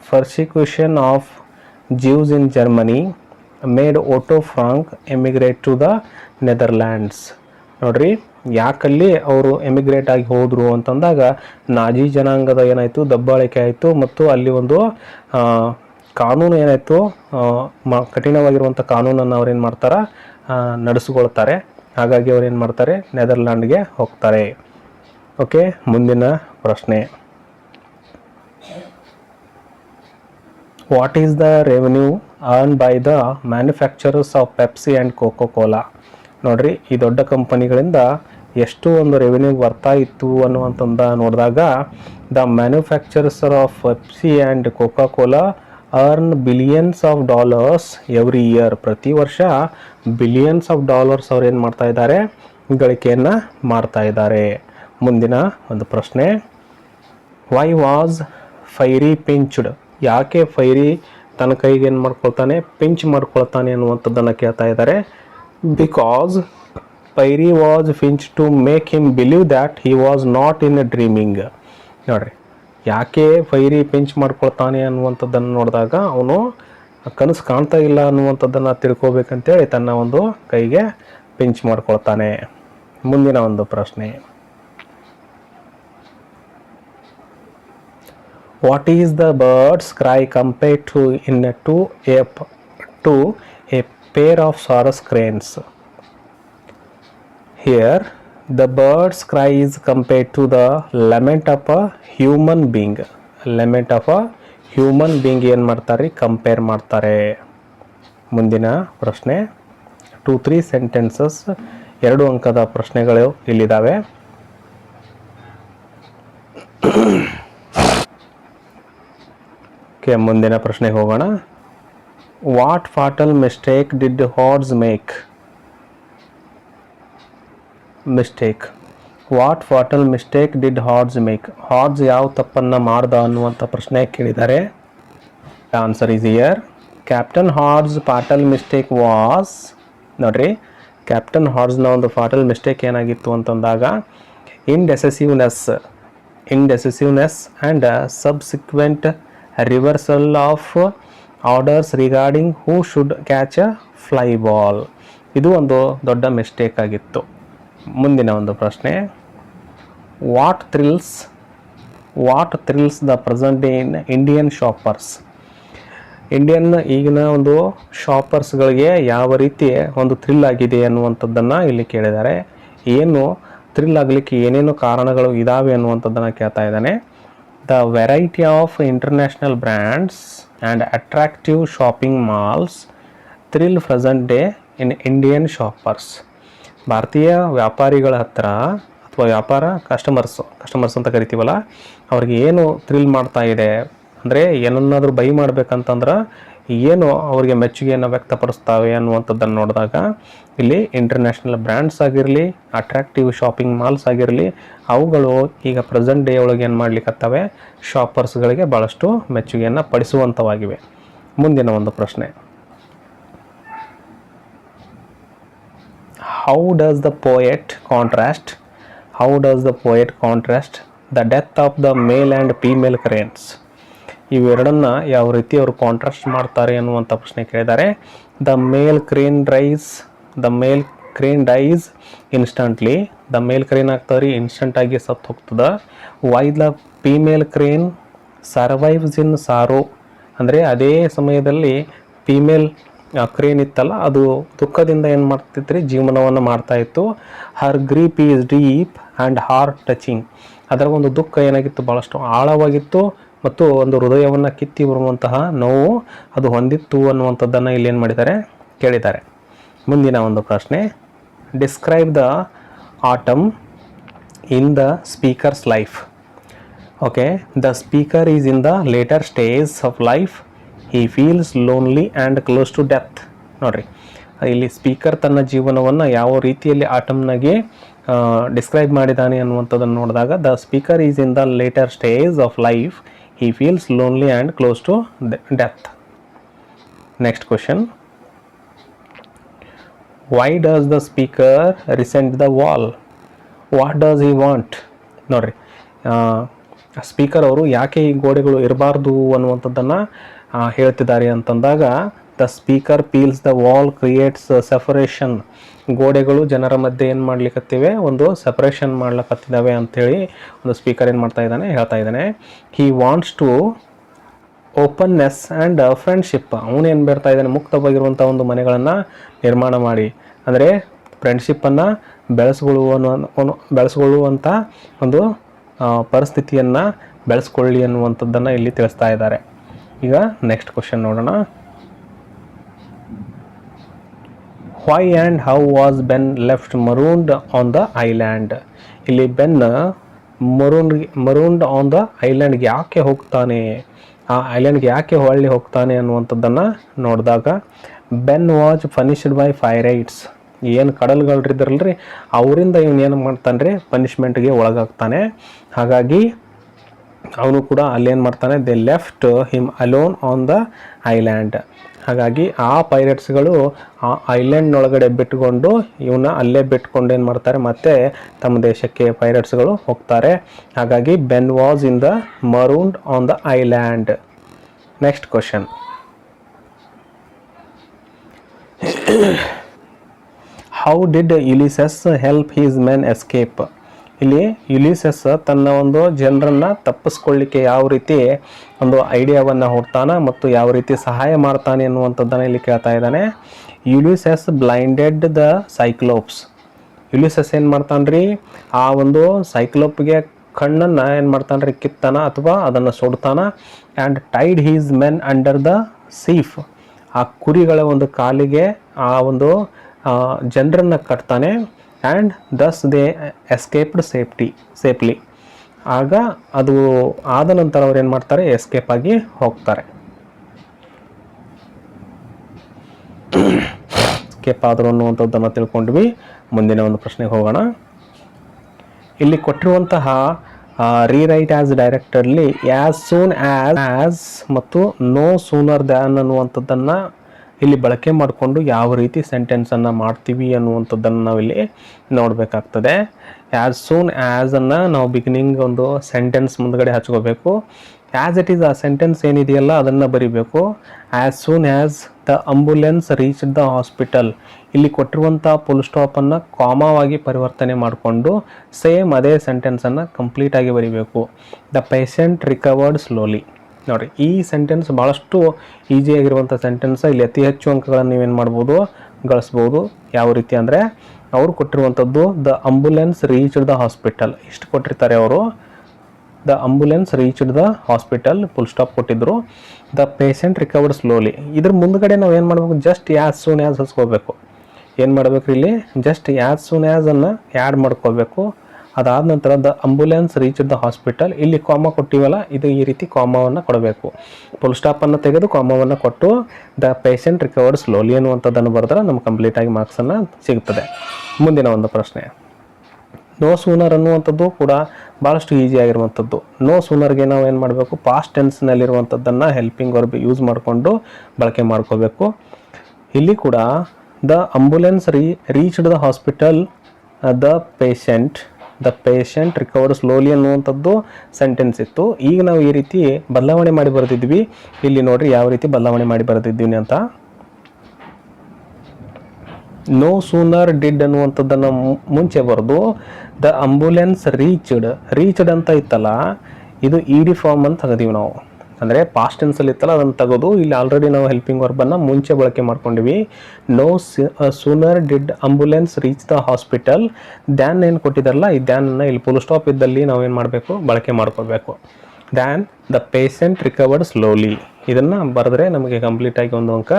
persecution of Jews in Germany made Otto Frank emigrate to the Netherlands. ನೋಡ್ರಿ, ಯಾಕಲ್ಲಿ ಅವರು ಎಮಿಗ್ರೇಟ್ ಆಗಿ ಹೋದರು ಅಂತಂದಾಗ ನಾಜಿ ಜನಾಂಗದ ಏನಾಯಿತು, ದಬ್ಬಾಳಿಕೆ ಆಯಿತು ಮತ್ತು ಅಲ್ಲಿ ಒಂದು ಕಾನೂನು ಏನಾಯಿತು, ಕಠಿಣವಾಗಿರುವಂಥ ಕಾನೂನನ್ನು ಅವ್ರೇನು ಮಾಡ್ತಾರೆ, ನಡೆಸ್ಕೊಳ್ತಾರೆ. ಹಾಗಾಗಿ ಅವ್ರೇನು ಮಾಡ್ತಾರೆ, ನೆದರ್ಲ್ಯಾಂಡ್ಗೆ ಹೋಗ್ತಾರೆ. ಓಕೆ, ಮುಂದಿನ ಪ್ರಶ್ನೆ. What is the revenue earned by the manufacturers of Pepsi and Coca-Cola? ನೋಡ್ರಿ, ಈ ದೊಡ್ಡ ಕಂಪನಿಗಳಿಂದ ಎಷ್ಟು ಒಂದು ರೆವೆನ್ಯೂ ಬರ್ತಾ ಇತ್ತು ಅನ್ನುವಂಥದ್ದು ನೋಡಿದಾಗ, the manufacturers of Pepsi and Coca-Cola earn billions of dollars every year. ಪ್ರತಿ ವರ್ಷ ಬಿಲಿಯನ್ಸ್ ಆಫ್ ಡಾಲರ್ಸ್ ಅವ್ರು ಏನು ಮಾಡ್ತಾ ಇದ್ದಾರೆ, ಗಳಿಕೆಯನ್ನು ಮಾಡ್ತಾ ಇದ್ದಾರೆ. ಮುಂದಿನ ಒಂದು ಪ್ರಶ್ನೆ. Why was Fiery pinched? ಯಾಕೆ ಫೈರಿ ತನ್ನ ಕೈಗೆ ಏನು ಮಾಡ್ಕೊಳ್ತಾನೆ, ಪಿಂಚ್ ಮಾಡ್ಕೊಳ್ತಾನೆ ಅನ್ನುವಂಥದ್ದನ್ನು ಕೇಳ್ತಾ ಇದ್ದಾರೆ. Because fairy was pinch to make him believe that he was not in a dreaming. ನೋಡ್ರಿ, ಯಾಕೆ ಫೈರಿ ಪಿಂಚ್ ಮಾಡ್ಕೊಳ್ತಾನೆ ಅನ್ನುವಂಥದ್ದನ್ನು ನೋಡಿದಾಗ ಅವನು ಕನಸು ಕಾಣ್ತಾ ಇಲ್ಲ ಅನ್ನುವಂಥದ್ದನ್ನು ತಿಳ್ಕೊಬೇಕಂತೇಳಿ ತನ್ನ ಒಂದು ಕೈಗೆ ಪಿಂಚ್ ಮಾಡ್ಕೊಳ್ತಾನೆ. ಮುಂದಿನ ಒಂದು ಪ್ರಶ್ನೆ. What is the bird's cry compared to a pair of saurus cranes? Here, the bird's cry is compared to the lament of a human being. Lament of a human being ಏನು ಮಾಡ್ತಾರೆ, compare ಮಾಡ್ತಾರೆ. ಮುಂದಿನ ಪ್ರಶ್ನೆ. 2-3 sentences, 2 ಅಂಕದ ಪ್ರಶ್ನೆಗಳು ಇಲ್ಲಿದ್ದಾವೆ. ಮುಂದಿನ ಪ್ರಶ್ನೆಗೆ ಹೋಗೋಣ. What fatal mistake did Hards make? What fatal mistake did Hards make? Hards ಯಾವ ತಪ್ಪನ್ನು ಮಾಡ್ದ ಅನ್ನುವಂಥ ಪ್ರಶ್ನೆ ಕೇಳಿದ್ದಾರೆ. Answer is here. Captain Hards fatal mistake was, ನೋಡ್ರಿ, ಕ್ಯಾಪ್ಟನ್ ಹಾರ್ಡ್ಸ್ನ ಒಂದು ಫಾಟಲ್ ಮಿಸ್ಟೇಕ್ ಏನಾಗಿತ್ತು ಅಂತಂದಾಗ indecisiveness and subsequent reversal of orders regarding who should catch a fly ball. ಇದು ಒಂದು ದೊಡ್ಡ ಮಿಸ್ಟೇಕ್ ಆಗಿತ್ತು. ಮುಂದಿನ ಒಂದು ಪ್ರಶ್ನೆ. What thrills the present day in Indian shoppers? ಈಗಿನ ಒಂದು ಶಾಪರ್ಸ್ಗಳಿಗೆ ಯಾವ ರೀತಿ ಒಂದು ಥ್ರಿಲ್ ಆಗಿದೆ ಅನ್ನುವಂಥದ್ದನ್ನು ಇಲ್ಲಿ ಕೇಳಿದ್ದಾರೆ. ಏನು ಥ್ರಿಲ್ ಆಗಲಿಕ್ಕೆ ಏನೇನು ಕಾರಣಗಳು ಇದ್ದಾವೆ ಅನ್ನುವಂಥದ್ದನ್ನು ಕೇಳ್ತಾ ಇದ್ದಾನೆ. The variety of international brands and attractive shopping malls thrill present day in Indian shoppers. ಭಾರತೀಯ ವ್ಯಾಪಾರಿಗಳ ಹತ್ರ ಅಥವಾ ವ್ಯಾಪಾರ ಕಸ್ಟಮರ್ಸ್ ಅಂತ ಕರಿತೀವಲ್ಲ, ಅವ್ರಿಗೆ ಏನು ಥ್ರಿಲ್ ಮಾಡ್ತಾ ಇದೆ ಅಂದರೆ ಏನನ್ನಾದರೂ ಬೈ ಮಾಡ್ಬೇಕಂತಂದ್ರೆ ಏನು ಅವರಿಗೆ ಮೆಚ್ಚುಗೆಯನ್ನು ವ್ಯಕ್ತಪಡಿಸ್ತಾವೆ ಅನ್ನುವಂಥದ್ದನ್ನು ನೋಡಿದಾಗ ಇಲ್ಲಿ ಇಂಟರ್ನ್ಯಾಷನಲ್ ಬ್ರ್ಯಾಂಡ್ಸ್ ಆಗಿರಲಿ, ಅಟ್ರಾಕ್ಟಿವ್ ಶಾಪಿಂಗ್ ಮಾಲ್ಸ್ ಆಗಿರಲಿ, ಅವುಗಳು ಈಗ ಪ್ರೆಸೆಂಟ್ ಡೇ ಒಳಗೆ ಏನು ಮಾಡ್ಲಿಕ್ಕತ್ತವೆ, ಶಾಪರ್ಸ್ಗಳಿಗೆ ಭಾಳಷ್ಟು ಮೆಚ್ಚುಗೆಯನ್ನು ಪಡಿಸುವಂಥವಾಗಿವೆ. ಮುಂದಿನ ಒಂದು ಪ್ರಶ್ನೆ. How does the poet contrast the death of the male and female cranes? ಇವೆರಡನ್ನು ಯಾವ ರೀತಿ ಅವರು ಕಾಂಟ್ರಾಸ್ಟ್ ಮಾಡ್ತಾರೆ ಅನ್ನುವಂಥ ಪ್ರಶ್ನೆ ಕೇಳಿದ್ದಾರೆ. The male crane dies instantly. The male crane ಆಗ್ತಾರೆ ಇನ್ಸ್ಟಂಟಾಗಿ ಸತ್ತು ಹೋಗ್ತದೆ. Why the female crane survives in sorrow? ಅಂದರೆ ಅದೇ ಸಮಯದಲ್ಲಿ ಫೀಮೇಲ್ ಕ್ರೇನ್ ಇತ್ತಲ್ಲ, ಅದು ದುಃಖದಿಂದ ಏನು ಮಾಡ್ತಿತ್ತು, ಜೀವನವನ್ನು ಮಾಡ್ತಾ ಇತ್ತು. Her grief is deep and heart touching. ಅದರ ಒಂದು ದುಃಖ ಏನಾಗಿತ್ತು, ಭಾಳಷ್ಟು ಆಳವಾಗಿತ್ತು ಮತ್ತು ಒಂದು ಹೃದಯವನ್ನು ಕಿತ್ತಿ ಬರುವಂತಹ ನೋವು ಅದು ಹೊಂದಿತ್ತು ಅನ್ನುವಂಥದ್ದನ್ನು ಇಲ್ಲಿ ಏನು ಮಾಡಿದ್ದಾರೆ, ಕೇಳಿದ್ದಾರೆ. ಮುಂದಿನ ಒಂದು ಪ್ರಶ್ನೆ. Describe the autumn in the speaker's life. Okay, the speaker is in the later stage of life. He feels lonely and close to death. ನೋಡಿರಿ, ಇಲ್ಲಿ ಸ್ಪೀಕರ್ ತನ್ನ ಜೀವನವನ್ನು ಯಾವ ರೀತಿಯಲ್ಲಿ ಆಟಮ್ನಾಗೆ ಡಿಸ್ಕ್ರೈಬ್ ಮಾಡಿದ್ದಾನೆ ಅನ್ನುವಂಥದ್ದನ್ನು ನೋಡಿದಾಗ, the speaker is in the later stage of life. He feels lonely and close to death. Next question. Why does the speaker recent the wall? What does he want? ನೋಡ್ರಿ, speaker ಅವರು ಯಾಕೆ ಈ ಗೋಡೆಗಳು ಇರಬಾರ್ದು ಅನ್ನುವಂಥದ್ದನ್ನು ಹೇಳ್ತಿದ್ದಾರೆ ಅಂತಂದಾಗ, the speaker Peel's the wall creates separation. ಗೋಡೆಗಳು ಜನರ ಮಧ್ಯೆ ಏನು ಮಾಡ್ಲಿಕ್ಕತ್ತಿವೆ, ಒಂದು ಸೆಪರೇಷನ್ ಮಾಡ್ಲಿಕ್ಕತ್ತಿದ್ದಾವೆ ಅಂಥೇಳಿ ಒಂದು ಸ್ಪೀಕರ್ ಏನು ಮಾಡ್ತಾ ಇದ್ದಾನೆ, ಹೇಳ್ತಾ ಇದ್ದಾನೆ. He wants to openness and friendship. ಅವನೇನು ಬರ್ತಾ ಇದ್ದಾನೆ, ಮುಕ್ತವಾಗಿರುವಂಥ ಒಂದು ಮನೆಗಳನ್ನು ನಿರ್ಮಾಣ ಮಾಡಿ, ಅಂದರೆ ಫ್ರೆಂಡ್ಶಿಪ್ಪನ್ನು ಬೆಳೆಸ್ಕೊಳ್ಳುವಂಥ ಒಂದು ಪರಿಸ್ಥಿತಿಯನ್ನು ಬೆಳೆಸ್ಕೊಳ್ಳಿ ಅನ್ನುವಂಥದ್ದನ್ನು ಇಲ್ಲಿ ತಿಳಿಸ್ತಾ ಇದ್ದಾರೆ. ಈಗ ನೆಕ್ಸ್ಟ್ ಕ್ವಶನ್ ನೋಡೋಣ. Why and how was Ben left marooned on the island? ಇಲ್ಲಿ ಬೆನ್ ಮರೂನ್ಡ್ ಆನ್ ದ ಐಲ್ಯಾಂಡ್ಗೆ ಯಾಕೆ ಹೋಗ್ತಾನೆ, ಆ ಐಲ್ಯಾಂಡ್ಗೆ ಯಾಕೆ ಹೊಳ್ಳಿ ಹೋಗ್ತಾನೆ ಅನ್ನುವಂಥದ್ದನ್ನು ನೋಡಿದಾಗ, ಬೆನ್ ವಾಸ್ ಪನಿಷ್ಡ್ ಬೈ ಪೈರೈಟ್ಸ್. ಏನು ಕಡಲ್ಗಳಿದ್ರಲ್ರಿ ಅವರಿಂದ ಇವನು ಏನು ಮಾಡ್ತಾನೆ ರೀ, ಪನಿಷ್ಮೆಂಟ್ಗೆ ಒಳಗಾಗ್ತಾನೆ. ಹಾಗಾಗಿ ಅವನು ಕೂಡ ಅಲ್ಲೇನು ಮಾಡ್ತಾನೆ, they left him alone on the island. ಹಾಗಾಗಿ ಆ ಪೈರೇಟ್ಸ್ಗಳು ಆ ಐಲ್ಯಾಂಡ್ನೊಳಗಡೆ ಬಿಟ್ಟುಕೊಂಡು ಇವನ್ನ ಅಲ್ಲೇ ಬಿಟ್ಕೊಂಡು ಏನು ಮಾಡ್ತಾರೆ, ಮತ್ತೆ ತಮ್ಮ ದೇಶಕ್ಕೆ ಪೈರೇಟ್ಸ್ಗಳು ಹೋಗ್ತಾರೆ. ಹಾಗಾಗಿ Ben was in the marooned on the island. Next question. How did Ulysses help his men escape? ಇಲ್ಲಿ ಯುಲಿಸಸ್ ತನ್ನ ಒಂದು ಜನರನ್ನು ತಪ್ಪಿಸ್ಕೊಳ್ಳಿಕ್ಕೆ ಯಾವ ರೀತಿ ಒಂದು ಐಡಿಯಾವನ್ನು ಹುಡ್ತಾನೆ ಮತ್ತು ಯಾವ ರೀತಿ ಸಹಾಯ ಮಾಡ್ತಾನೆ ಅನ್ನುವಂಥದ್ದನ್ನು ಇಲ್ಲಿ ಕೇಳ್ತಾ ಇದ್ದಾನೆ. ಯುಲಿಸಸ್ ಬ್ಲೈಂಡೆಡ್ ದ ಸೈಕ್ಲೋಪ್ಸ್. ಯುಲಿಸಸ್ ಏನು ಮಾಡ್ತಾನೆ ರೀ, ಆ ಒಂದು ಸೈಕ್ಲೋಪ್ಗೆ ಕಣ್ಣನ್ನು ಏನು ಮಾಡ್ತಾನೆ ರೀ, ಕಿತ್ತಾನ ಅಥವಾ ಅದನ್ನು ಸುಡ್ತಾನ. And tied his men under the sheep. ಆ ಕುರಿಗಳ ಒಂದು ಕಾಲಿಗೆ ಆ ಒಂದು ಜನರನ್ನು ಕಟ್ತಾನೆ. And thus they escaped safely. ಆಗ ಅದು ಆದ ನಂತರ ಅವ್ರು ಏನು ಮಾಡ್ತಾರೆ, ಎಸ್ಕೇಪ್ ಆಗಿ ಹೋಗ್ತಾರೆ. ಎಸ್ಕೇಪ್ ಆದರು ಅನ್ನುವಂಥದ್ದನ್ನು ತಿಳ್ಕೊಂಡ್ವಿ. ಮುಂದಿನ ಒಂದು ಪ್ರಶ್ನೆಗೆ ಹೋಗೋಣ. ಇಲ್ಲಿ ಕೊಟ್ಟಿರುವಂತಹ rewrite as directed as soon as ಮತ್ತು ನೋ ಸೂನರ್ ದ್ಯಾನ್ ಅನ್ನುವಂಥದ್ದನ್ನು ಇಲ್ಲಿ ಬಳಕೆ ಮಾಡಿಕೊಂಡು ಯಾವ ರೀತಿ ಸೆಂಟೆನ್ಸನ್ನು ಮಾಡ್ತೀವಿ ಅನ್ನುವಂಥದ್ದನ್ನು ನಾವಿಲ್ಲಿ ನೋಡಬೇಕಾಗ್ತದೆ. ಆ್ಯಸ್ ಸೂನ್ ಆ್ಯಸನ್ನು ನಾವು ಬಿಗಿನಿಂಗ್ ಒಂದು ಸೆಂಟೆನ್ಸ್ ಮುಂದ್ಗಡೆ ಹಚ್ಕೋಬೇಕು. ಆ್ಯಸ್ ಇಟ್ ಈಸ್ ಆ ಸೆಂಟೆನ್ಸ್ ಏನಿದೆಯಲ್ಲ ಅದನ್ನು ಬರಿಬೇಕು. As soon as the ambulance reached the hospital. ಇಲ್ಲಿ ಕೊಟ್ಟಿರುವಂಥ ಫುಲ್ ಸ್ಟಾಪನ್ನು ಕಾಮವಾಗಿ ಪರಿವರ್ತನೆ ಮಾಡಿಕೊಂಡು ಸೇಮ್ ಅದೇ ಸೆಂಟೆನ್ಸನ್ನು ಕಂಪ್ಲೀಟಾಗಿ ಬರಿಬೇಕು. The patient recovered slowly. ನೋಡಿರಿ, ಈ ಸೆಂಟೆನ್ಸ್ ಭಾಳಷ್ಟು ಈಸಿಯಾಗಿರುವಂಥ ಸೆಂಟೆನ್ಸ್. ಇಲ್ಲಿ ಅತಿ ಹೆಚ್ಚು ಅಂಕಗಳನ್ನು ನೀವೇನು ಮಾಡ್ಬೋದು, ಗಳಿಸ್ಬೋದು. ಯಾವ ರೀತಿ ಅಂದರೆ ಅವರು ಕೊಟ್ಟಿರುವಂಥದ್ದು the ambulance reached the hospital ಇಷ್ಟು ಕೊಟ್ಟಿರ್ತಾರೆ ಅವರು. The ambulance reached the hospital full stop ಕೊಟ್ಟಿದ್ರು. The patient recovered slowly. ಇದ್ರ ಮುಂದ್ಗಡೆ ನಾವು ಏನು ಮಾಡಬೇಕು, ಜಸ್ಟ್ ಆ್ಯಸ್ ಸೂನ್ ಆ್ಯಸ್ ಹಚ್ಕೋಬೇಕು. ಏನು ಮಾಡಬೇಕು, ಇಲ್ಲಿ ಜಸ್ಟ್ ಆ್ಯಸ್ ಸೂನ್ ಆ್ಯಸನ್ನು ಆ್ಯಡ್ ಮಾಡ್ಕೋಬೇಕು. ಅದಾದ ನಂತರ the ambulance reached the hospital. ಇಲ್ಲಿ ಕಾಮ ಕೊಟ್ಟಿವಲ್ಲ, ಇದು ಈ ರೀತಿ ಕಾಮವನ್ನು ಕೊಡಬೇಕು. ಫುಲ್ ಸ್ಟಾಪನ್ನು ತೆಗೆದು ಕಾಮವನ್ನು ಕೊಟ್ಟು ದ ಪೇಷಂಟ್ ರಿಕವರ್ಡ್ ಸ್ಲೋಲಿ ಅನ್ನುವಂಥದ್ದನ್ನು ಬರೆದ್ರೆ ನಮ್ಗೆ ಕಂಪ್ಲೀಟಾಗಿ ಮಾರ್ಕ್ಸನ್ನು ಸಿಗ್ತದೆ. ಮುಂದಿನ ಒಂದು ಪ್ರಶ್ನೆ. ನೋ ಸೂನರ್ ಅನ್ನುವಂಥದ್ದು ಕೂಡ ಭಾಳಷ್ಟು ಈಸಿ ಆಗಿರುವಂಥದ್ದು. ನೋ ಸೂನರ್ಗೆ ನಾವು ಏನು ಮಾಡಬೇಕು, ಪಾಸ್ಟ್ ಟೆನ್ಸ್ನಲ್ಲಿರುವಂಥದ್ದನ್ನು ಹೆಲ್ಪಿಂಗ್ ವರ್ಬ್ ಯೂಸ್ ಮಾಡಿಕೊಂಡು ಬಳಕೆ ಮಾಡ್ಕೋಬೇಕು. ಇಲ್ಲಿ ಕೂಡ the ambulance reached the hospital the patient recovered slowly ಅನ್ನುವಂಥದ್ದು ಸೆಂಟೆನ್ಸ್ ಇತ್ತು. ಈಗ ನಾವು ಈ ರೀತಿ ಬದಲಾವಣೆ ಮಾಡಿ ಬರೆದಿದ್ವಿ. ಇಲ್ಲಿ ನೋಡ್ರಿ ಯಾವ ರೀತಿ ಬದಲಾವಣೆ ಮಾಡಿ ಬರೆದಿದ್ದೀವಿ ಅಂತ. ನೋ ಸೂನರ್ ಡಿಡ್ ಅನ್ನುವಂಥದ್ದನ್ನು ಮುಂಚೆ ಬರೆದು ದ ಅಂಬುಲೆನ್ಸ್ ರೀಚ್ಡ್ ಅಂತ ಇತ್ತಲ್ಲ, ಇದು ಇಡಿ ಫಾರ್ಮ್ ಅಂತ ತೆಗೆದೀವಿ ನಾವು. ಅಂದರೆ ಪಾಸ್ಟ್ ಟೆನ್ಸಲ್ಲಿ ಇತ್ತಲ್ಲ ಅದನ್ನು ತೆಗೆದು ಇಲ್ಲಿ ಆಲ್ರೆಡಿ ನಾವು ಹೆಲ್ಪಿಂಗ್ ವರ್ಬನ್ನು ಮುಂಚೆ ಬಳಕೆ ಮಾಡ್ಕೊಂಡಿವಿ. No sooner did ambulance reach the hospital. Than ಏನು ಕೊಟ್ಟಿದ್ದಾರಲ್ಲ, ಈ ದ್ಯಾನನ್ನು ಇಲ್ಲಿ ಫುಲ್ ಸ್ಟಾಪ್ ಇದ್ದಲ್ಲಿ ನಾವೇನು ಮಾಡಬೇಕು, ಬಳಕೆ ಮಾಡ್ಕೋಬೇಕು. Than the patient recovered slowly. ಇದನ್ನು ಬರೆದ್ರೆ ನಮಗೆ ಕಂಪ್ಲೀಟಾಗಿ ಒಂದು ಅಂಕ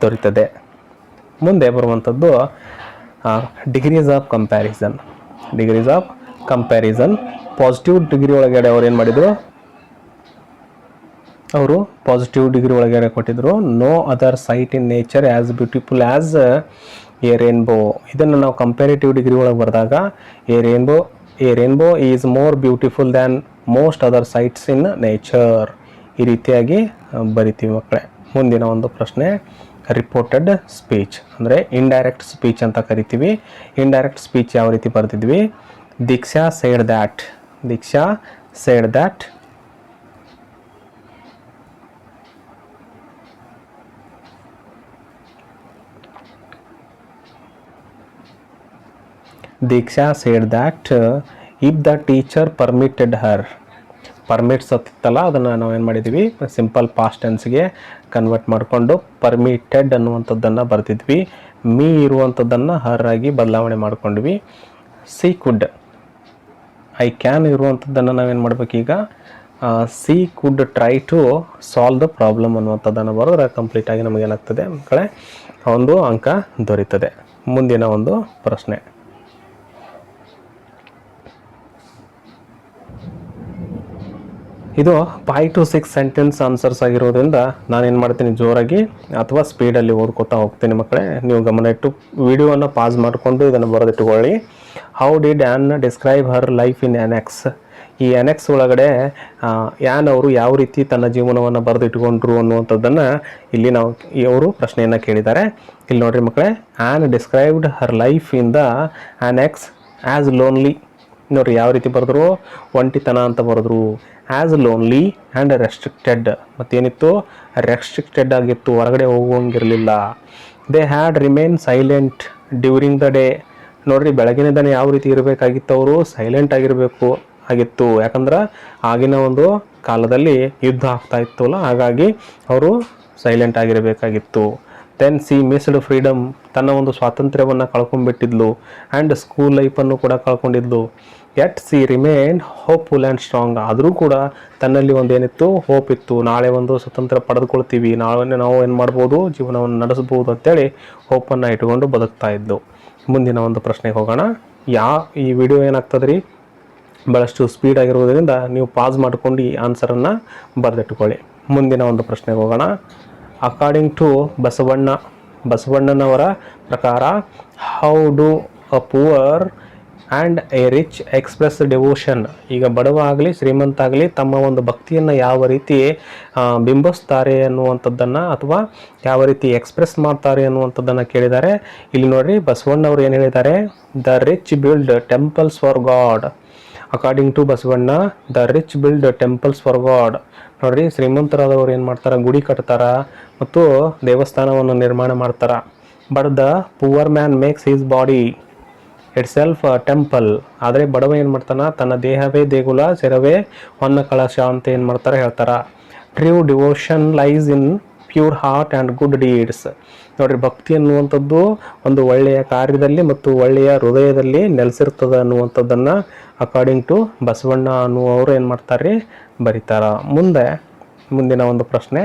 ದೊರೀತದೆ. ಮುಂದೆ ಬರುವಂಥದ್ದು degrees of comparison. Positive degree ಒಳಗಡೆ ಅವ್ರು ಏನು ಮಾಡಿದರು, ಅವರು ಪಾಸಿಟಿವ್ ಡಿಗ್ರಿ ಒಳಗಡೆ ಕೊಟ್ಟಿದ್ರು. No other sight in nature as beautiful as a rainbow. ಇದನ್ನು ನಾವು ಕಂಪ್ಯಾರಿಟಿವ್ ಡಿಗ್ರಿ ಒಳಗೆ ಬರೆದಾಗ a rainbow is more beautiful than most other sights in nature. ಈ ರೀತಿಯಾಗಿ ಬರಿತೀವಿ ಮಕ್ಕಳೇ. ಮುಂದಿನ ಒಂದು ಪ್ರಶ್ನೆ. ರಿಪೋರ್ಟೆಡ್ ಸ್ಪೀಚ್ ಅಂದರೆ ಇಂಡೈರೆಕ್ಟ್ ಸ್ಪೀಚ್ ಅಂತ ಕರಿತೀವಿ. ಇಂಡೈರೆಕ್ಟ್ ಸ್ಪೀಚ್ ಯಾವ ರೀತಿ ಬರ್ತಿದ್ವಿ? Diksha said that, Diksha said that Diksha said that if the teacher permitted her, permits ಅತ್ತಿತ್ತಲ್ಲ ಅದನ್ನು ನಾವು ಏನು ಮಾಡಿದ್ವಿ ಸಿಂಪಲ್ ಪಾಸ್ಟ್ ಟೆನ್ಸ್ಗೆ ಕನ್ವರ್ಟ್ ಮಾಡಿಕೊಂಡು ಪರ್ಮಿಟೆಡ್ ಅನ್ನುವಂಥದ್ದನ್ನು ಬರ್ತಿದ್ವಿ. ಮೀ ಇರುವಂಥದ್ದನ್ನು ಹರ್ ಆಗಿ ಬದಲಾವಣೆ ಮಾಡ್ಕೊಂಡ್ವಿ. ಸಿ ಕುಡ್, ಐ ಕ್ಯಾನ್ ಇರುವಂಥದ್ದನ್ನು ನಾವೇನು ಮಾಡಬೇಕೀಗ she could try to solve the problem ಅನ್ನುವಂಥದ್ದನ್ನು ಬರೆದ್ರೆ ಕಂಪ್ಲೀಟಾಗಿ ನಮಗೇನಾಗ್ತದೆ ಮಕ್ಕಳೇ ಒಂದು ಅಂಕ ದೊರೀತದೆ. ಮುಂದಿನ ಒಂದು ಪ್ರಶ್ನೆ, ಇದು 5 to 6 ಸೆಂಟೆನ್ಸ್ ಆನ್ಸರ್ಸ್ ಆಗಿರೋದ್ರಿಂದ ನಾನೇನು ಮಾಡ್ತೀನಿ ಜೋರಾಗಿ ಅಥವಾ ಸ್ಪೀಡಲ್ಲಿ ಓದ್ಕೋತಾ ಹೋಗ್ತೀನಿ ಮಕ್ಕಳೇ. ನೀವು ಗಮನ ಇಟ್ಟು ವಿಡಿಯೋವನ್ನು ಪಾಸ್ ಮಾಡಿಕೊಂಡು ಇದನ್ನು ಬರೆದಿಟ್ಟುಕೊಳ್ಳಿ. How did Anne describe her life in annexe? ಈ ಆ್ಯನೆಕ್ಸ್ ಒಳಗಡೆ ಆ್ಯನ್ ಅವರು ಯಾವ ರೀತಿ ತನ್ನ ಜೀವನವನ್ನು ಬರೆದಿಟ್ಕೊಂಡ್ರು ಅನ್ನುವಂಥದ್ದನ್ನು ಇಲ್ಲಿ ನಾವು ಇವರು ಪ್ರಶ್ನೆಯನ್ನು ಕೇಳಿದ್ದಾರೆ. ಇಲ್ಲಿ ನೋಡಿರಿ ಮಕ್ಕಳೇ, Anne described her life in the annexe as lonely. ನೋಡಿರಿ ಯಾವ ರೀತಿ ಬರೆದ್ರು, ಒಂಟಿತನ ಅಂತ ಬರೆದ್ರು. ಆ್ಯಸ್ ಲೋನ್ಲಿ ಆ್ಯಂಡ್ ರೆಸ್ಟ್ರಿಕ್ಟೆಡ್, ಮತ್ತೇನಿತ್ತು ರೆಸ್ಟ್ರಿಕ್ಟೆಡ್ ಆಗಿತ್ತು, ಹೊರಗಡೆ ಹೋಗುವಂಗಿರಲಿಲ್ಲ. They had remain silent during the day. ನೋಡಿರಿ ಬೆಳಗಿನ ದಿನ ಯಾವ ರೀತಿ ಇರಬೇಕಾಗಿತ್ತು, ಅವರು ಸೈಲೆಂಟ್ ಆಗಿರಬೇಕು ಆಗಿತ್ತು. ಯಾಕಂದ್ರೆ ಆಗಿನ ಒಂದು ಕಾಲದಲ್ಲಿ ಯುದ್ಧ ಆಗ್ತಾ ಇತ್ತು ಅಲ್ಲ, ಹಾಗಾಗಿ ಅವರು ಸೈಲೆಂಟ್ ಆಗಿರಬೇಕಾಗಿತ್ತು. ದೆನ್ ಸಿ ಮಿಸ್ಡ್ ಫ್ರೀಡಮ್, ತನ್ನ ಒಂದು ಸ್ವಾತಂತ್ರ್ಯವನ್ನು ಕಳ್ಕೊಂಡ್ಬಿಟ್ಟಿದ್ಲು. ಆ್ಯಂಡ್ ಸ್ಕೂಲ್ ಲೈಫನ್ನು ಕೂಡ ಕಳ್ಕೊಂಡಿದ್ಲು. Yet she remain hopeful and strong, ಆದರೂ ಕೂಡ ತನ್ನಲ್ಲಿ ಒಂದು ಏನಿತ್ತು ಹೋಪ್ ಇತ್ತು, ನಾಳೆ ಒಂದು ಸ್ವತಂತ್ರ ಪಡೆದುಕೊಳ್ತೀವಿ, ನಾಳೆ ನಾವು ಏನು ಮಾಡ್ಬೋದು ಜೀವನವನ್ನು ನಡೆಸ್ಬೋದು ಅಂತೇಳಿ ಹೋಪನ್ನು ಇಟ್ಕೊಂಡು ಬದುಕ್ತಾ ಇದ್ಲು. ಮುಂದಿನ ಒಂದು ಪ್ರಶ್ನೆಗೆ ಹೋಗೋಣ. ಈ ವಿಡಿಯೋ ಏನಾಗ್ತದೆ ರೀ ಭಾಳಷ್ಟು ಸ್ಪೀಡ್ ಆಗಿರೋದ್ರಿಂದ ನೀವು ಪಾಸ್ ಮಾಡ್ಕೊಂಡು ಈ ಆನ್ಸರನ್ನು ಬರೆದಿಟ್ಕೊಳ್ಳಿ. ಮುಂದಿನ ಒಂದು ಪ್ರಶ್ನೆಗೆ ಹೋಗೋಣ. ಅಕಾರ್ಡಿಂಗ್ ಟು ಬಸವಣ್ಣನವರ ಪ್ರಕಾರ how do a poor and a rich express devotion? ಈಗ ಬಡವ ಆಗಲಿ ಶ್ರೀಮಂತ ಆಗಲಿ ತಮ್ಮ ಒಂದು ಭಕ್ತಿಯನ್ನು ಯಾವ ರೀತಿ ಬಿಂಬಿಸ್ತಾರೆ ಅನ್ನುವಂಥದ್ದನ್ನು ಅಥವಾ ಯಾವ ರೀತಿ ಎಕ್ಸ್ಪ್ರೆಸ್ ಮಾಡ್ತಾರೆ ಅನ್ನುವಂಥದ್ದನ್ನು ಕೇಳಿದ್ದಾರೆ. ಇಲ್ಲಿ ನೋಡಿರಿ ಬಸವಣ್ಣವರು ಏನು ಹೇಳಿದ್ದಾರೆ, the rich build temples for god. According to Basavanna the rich build temples for god. ನೋಡಿರಿ ಶ್ರೀಮಂತರಾದವರು ಏನು ಮಾಡ್ತಾರೆ, ಗುಡಿ ಕಟ್ತಾರ ಮತ್ತು ದೇವಸ್ಥಾನವನ್ನು ನಿರ್ಮಾಣ ಮಾಡ್ತಾರ. But the poor man makes his body it self temple. ಆದರೆ ಬಡವ ಏನು ಮಾಡ್ತಾನೆ, ತನ್ನ ದೇಹವೇ ದೇಗುಲ, ಸೆರವೇ ಹೊನ್ನ ಕಳಶ ಅಂತ ಏನು ಮಾಡ್ತಾರೆ ಹೇಳ್ತಾರ. True devotion lies in pure heart and good deeds. ನೋಡಿರಿ ಭಕ್ತಿ ಅನ್ನುವಂಥದ್ದು ಒಂದು ಒಳ್ಳೆಯ ಕಾರ್ಯದಲ್ಲಿ ಮತ್ತು ಒಳ್ಳೆಯ ಹೃದಯದಲ್ಲಿ ನೆಲೆಸಿರ್ತದೆ ಅನ್ನುವಂಥದ್ದನ್ನು ಅಕಾರ್ಡಿಂಗ್ ಟು ಬಸವಣ್ಣ ಅನ್ನುವರು ಏನು ಮಾಡ್ತಾರೆ ಬರೀತಾರ. ಮುಂದಿನ ಒಂದು ಪ್ರಶ್ನೆ,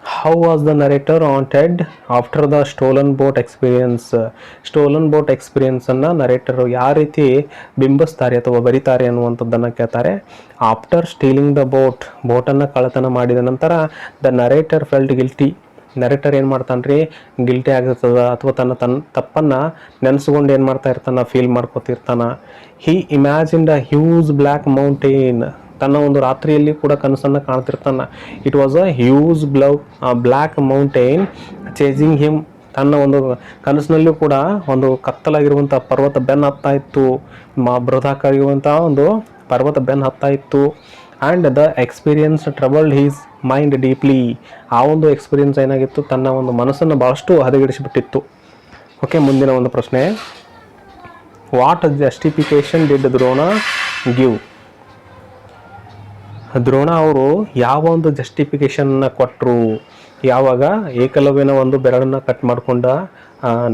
how was the narrator haunted after the stolen boat experience? Stolen boat ಎಕ್ಸ್ಪೀರಿಯನ್ಸನ್ನು ನರೇಟರ್ ಯಾವ ರೀತಿ ಬಿಂಬಿಸ್ತಾರೆ ಅಥವಾ ಬರೀತಾರೆ ಅನ್ನುವಂಥದ್ದನ್ನು ಕೇಳ್ತಾರೆ. ಆಫ್ಟರ್ ಸ್ಟೀಲಿಂಗ್ ದ ಬೋಟನ್ನು ಕಳ್ಳತನ ಮಾಡಿದ ನಂತರ the narrator felt guilty. Narrator ಏನು ಮಾಡ್ತಾನೆ ರೀ, ಗಿಲ್ಟಿ ಆಗಿರ್ತದ ಅಥವಾ ತನ್ನ ತಪ್ಪನ್ನು ನೆನೆಸ್ಕೊಂಡು ಏನು ಮಾಡ್ತಾ ಇರ್ತಾನೆ, ಫೀಲ್ ಮಾಡ್ಕೊತಿರ್ತಾನೆ. He imagined a huge black mountain. ತನ್ನ ಒಂದು ರಾತ್ರಿಯಲ್ಲಿ ಕೂಡ ಕನಸನ್ನು ಕಾಣ್ತಿರ್ತಾನೆ. It was a huge black mountain chasing him. ತನ್ನ ಒಂದು ಕನಸಿನಲ್ಲೂ ಕೂಡ ಒಂದು ಕತ್ತಲಾಗಿರುವಂಥ ಪರ್ವತ ಬೆನ್ನು ಹತ್ತಾ ಇತ್ತು, ಬೃಹದಾಕಾರಿರುವಂಥ ಒಂದು ಪರ್ವತ ಬೆನ್ನು ಹತ್ತಾ ಇತ್ತು. And the experience troubled his mind deeply. ಆ ಒಂದು ಎಕ್ಸ್ಪೀರಿಯನ್ಸ್ ಏನಾಗಿತ್ತು, ತನ್ನ ಒಂದು ಮನಸ್ಸನ್ನು ಭಾಳಷ್ಟು ಹದಗೆಡಿಸಿಬಿಟ್ಟಿತ್ತು. ಓಕೆ, ಮುಂದಿನ ಒಂದು ಪ್ರಶ್ನೆ, what justification did Drona give? Drona ಅವರು ಯಾವ ಒಂದು ಜಸ್ಟಿಫಿಕೇಶನ್ನ ಕೊಟ್ಟರು? ಯಾವಾಗ ಏಕಲವ್ಯನ ಒಂದು ಬೆರಳನ್ನು ಕಟ್ ಮಾಡಿಕೊಂಡ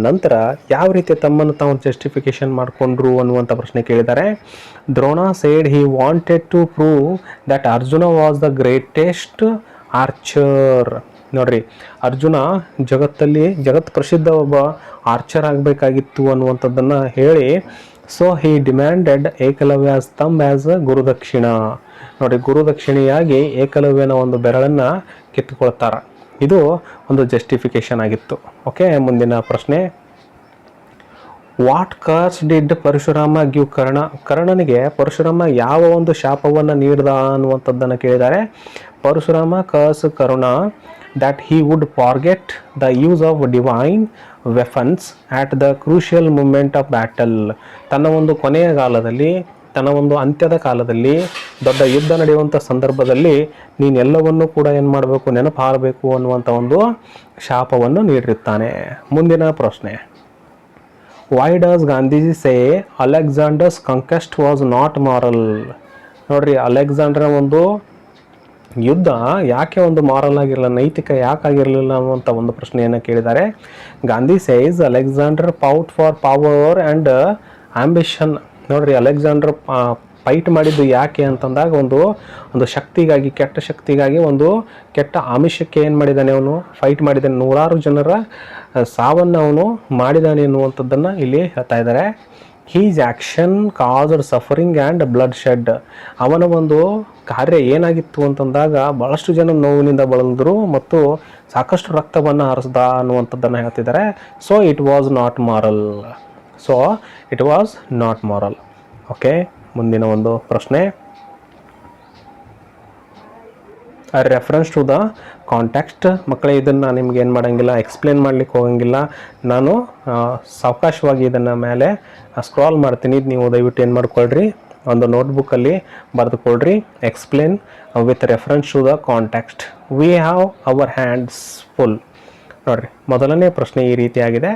ನಂತರ ಯಾವ ರೀತಿ ತಮ್ಮನ್ನು ತಾವು ಜಸ್ಟಿಫಿಕೇಶನ್ ಮಾಡಿಕೊಂಡ್ರು ಅನ್ನುವಂಥ ಪ್ರಶ್ನೆ ಕೇಳಿದ್ದಾರೆ. Drona said he wanted to prove that Arjuna was the greatest archer. ನೋಡ್ರಿ, ಅರ್ಜುನ ಜಗತ್ ಪ್ರಸಿದ್ಧ ಒಬ್ಬ ಆರ್ಚರ್ ಆಗಬೇಕಾಗಿತ್ತು ಅನ್ನುವಂಥದ್ದನ್ನು ಹೇಳಿ, ಸೊ ಹಿ ಡಿಮ್ಯಾಂಡೆಡ್ ಏಕಲವ್ಯ ಸ್ತಂಭ ಆ್ಯಸ್ ಗುರುದಕ್ಷಿಣ. ನೋಡಿ, ಗುರುದಕ್ಷಿಣೆಯಾಗಿ ಏಕಲವ್ಯನ ಒಂದು ಬೆರಳನ್ನು ಕಿತ್ತುಕೊಳ್ತಾರ. ಇದು ಒಂದು ಜಸ್ಟಿಫಿಕೇಶನ್ ಆಗಿತ್ತು. ಓಕೆ, ಮುಂದಿನ ಪ್ರಶ್ನೆ, what curse did Parashurama give ಕರ್ಣನಿಗೆ ಪರಶುರಾಮ ಯಾವ ಒಂದು ಶಾಪವನ್ನು ನೀಡಿದ ಅನ್ನುವಂಥದ್ದನ್ನು ಕೇಳಿದ್ದಾರೆ. Parashurama ಕರ್ಸ್ Karna that he would forget the use of divine weapons at the crucial moment of battle. ತನ್ನ ಒಂದು ಕೊನೆಯ ಕಾಲದಲ್ಲಿ, ತನ್ನ ಒಂದು ಅಂತ್ಯದ ಕಾಲದಲ್ಲಿ, ದೊಡ್ಡ ಯುದ್ಧ ನಡೆಯುವಂಥ ಸಂದರ್ಭದಲ್ಲಿ ನೀನೆಲ್ಲವನ್ನೂ ಕೂಡ ಏನು ಮಾಡಬೇಕು, ನೆನಪಾಗಬೇಕು ಅನ್ನುವಂಥ ಒಂದು ಶಾಪವನ್ನು ನೀಡಿರುತ್ತಾನೆ. ಮುಂದಿನ ಪ್ರಶ್ನೆ, why does Gandhiji say Alexander's conquest was not moral? ನೋಡ್ರಿ, ಅಲೆಕ್ಸಾಂಡರ್ ಒಂದು ಯುದ್ಧ ಯಾಕೆ ಒಂದು ಮಾರಲ್ ಆಗಿರಲಿಲ್ಲ, ನೈತಿಕ ಯಾಕಾಗಿರಲಿಲ್ಲ ಅನ್ನುವಂಥ ಒಂದು ಪ್ರಶ್ನೆಯನ್ನು ಕೇಳಿದ್ದಾರೆ. Gandhi says Alexander fought for power and ambition. ನೋಡ್ರಿ, ಅಲೆಕ್ಸಾಂಡರ್ ಫೈಟ್ ಮಾಡಿದ್ದು ಯಾಕೆ ಅಂತಂದಾಗ ಒಂದು ಶಕ್ತಿಗಾಗಿ, ಕೆಟ್ಟ ಶಕ್ತಿಗಾಗಿ, ಒಂದು ಕೆಟ್ಟ ಆಮಿಷಕ್ಕೆ ಏನು ಮಾಡಿದ್ದಾನೆ, ಅವನು ಫೈಟ್ ಮಾಡಿದ್ದಾನೆ. ನೂರಾರು ಜನರ ಸಾವನ್ನು ಅವನು ಮಾಡಿದ್ದಾನೆ ಎನ್ನುವಂಥದ್ದನ್ನು ಇಲ್ಲಿ ಹೇಳ್ತಾ ಇದ್ದಾರೆ. His action caused suffering and bloodshed. ಅವನ ಒಂದು ಕಾರ್ಯ ಏನಾಗಿತ್ತು ಅಂತಂದಾಗ ಭಾಳಷ್ಟು ಜನ ನೋವಿನಿಂದ ಬಳಲಿದ್ರು ಮತ್ತು ಸಾಕಷ್ಟು ರಕ್ತವನ್ನು ಹರಿಸ್ದ ಅನ್ನುವಂಥದ್ದನ್ನು ಹೇಳ್ತಿದ್ದಾರೆ. So it was not moral. Okay, ಮುಂದಿನ ಒಂದು ಪ್ರಶ್ನೆ, ರೆಫರೆನ್ಸ್ ಟು ದ ಕಾಂಟ್ಯಾಕ್ಸ್ಟ್. ಮಕ್ಕಳೇ, ಇದನ್ನು ನಿಮ್ಗೆ ಏನು ಮಾಡೋಂಗಿಲ್ಲ, ಎಕ್ಸ್ಪ್ಲೇನ್ ಮಾಡಲಿಕ್ಕೆ ಹೋಗಂಗಿಲ್ಲ. ನಾನು ಸಾವಕಾಶವಾಗಿ ಇದನ್ನು ಮೇಲೆ ಸ್ಕ್ರಾಲ್ ಮಾಡ್ತೀನಿ. ನೀವು ದಯವಿಟ್ಟು ಏನು ಮಾಡ್ಕೊಳ್ರಿ, ಒಂದು ನೋಟ್ಬುಕ್ಕಲ್ಲಿ ಬರೆದುಕೊಳ್ರಿ. Explain with reference to the context. We have our hands full. ನೋಡಿರಿ, ಮೊದಲನೇ ಪ್ರಶ್ನೆ ಈ ರೀತಿಯಾಗಿದೆ.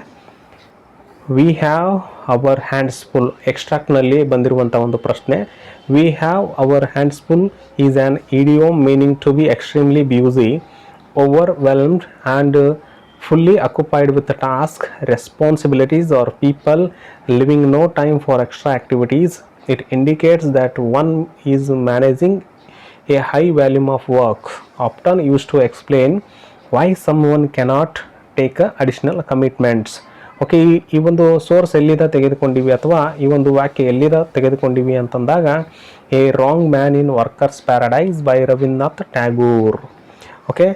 We have our hands full ಎಕ್ಸ್ಟ್ರಾಕ್ಟ್ನಲ್ಲಿ ಬಂದಿರುವಂಥ ಒಂದು ಪ್ರಶ್ನೆ. We have our hands full is an idiom meaning to be extremely busy, overwhelmed and fully occupied with the task, responsibilities or people, leaving no time for extra activities. It indicates that one is managing a high volume of work, often used to explain why someone cannot take additional commitments. Okay, ಈ ಒಂದು source ಎಲ್ಲಿದ ತೆಗೆದುಕೊಂಡಿವಿ ಅಥವಾ ಈ ಒಂದು ವಾಕ್ಯ ಎಲ್ಲಿದ ತೆಗೆದುಕೊಂಡಿವಿ ಅಂತಂದಾಗ a wrong man in workers paradise by Rabindranath Tagore. Okay,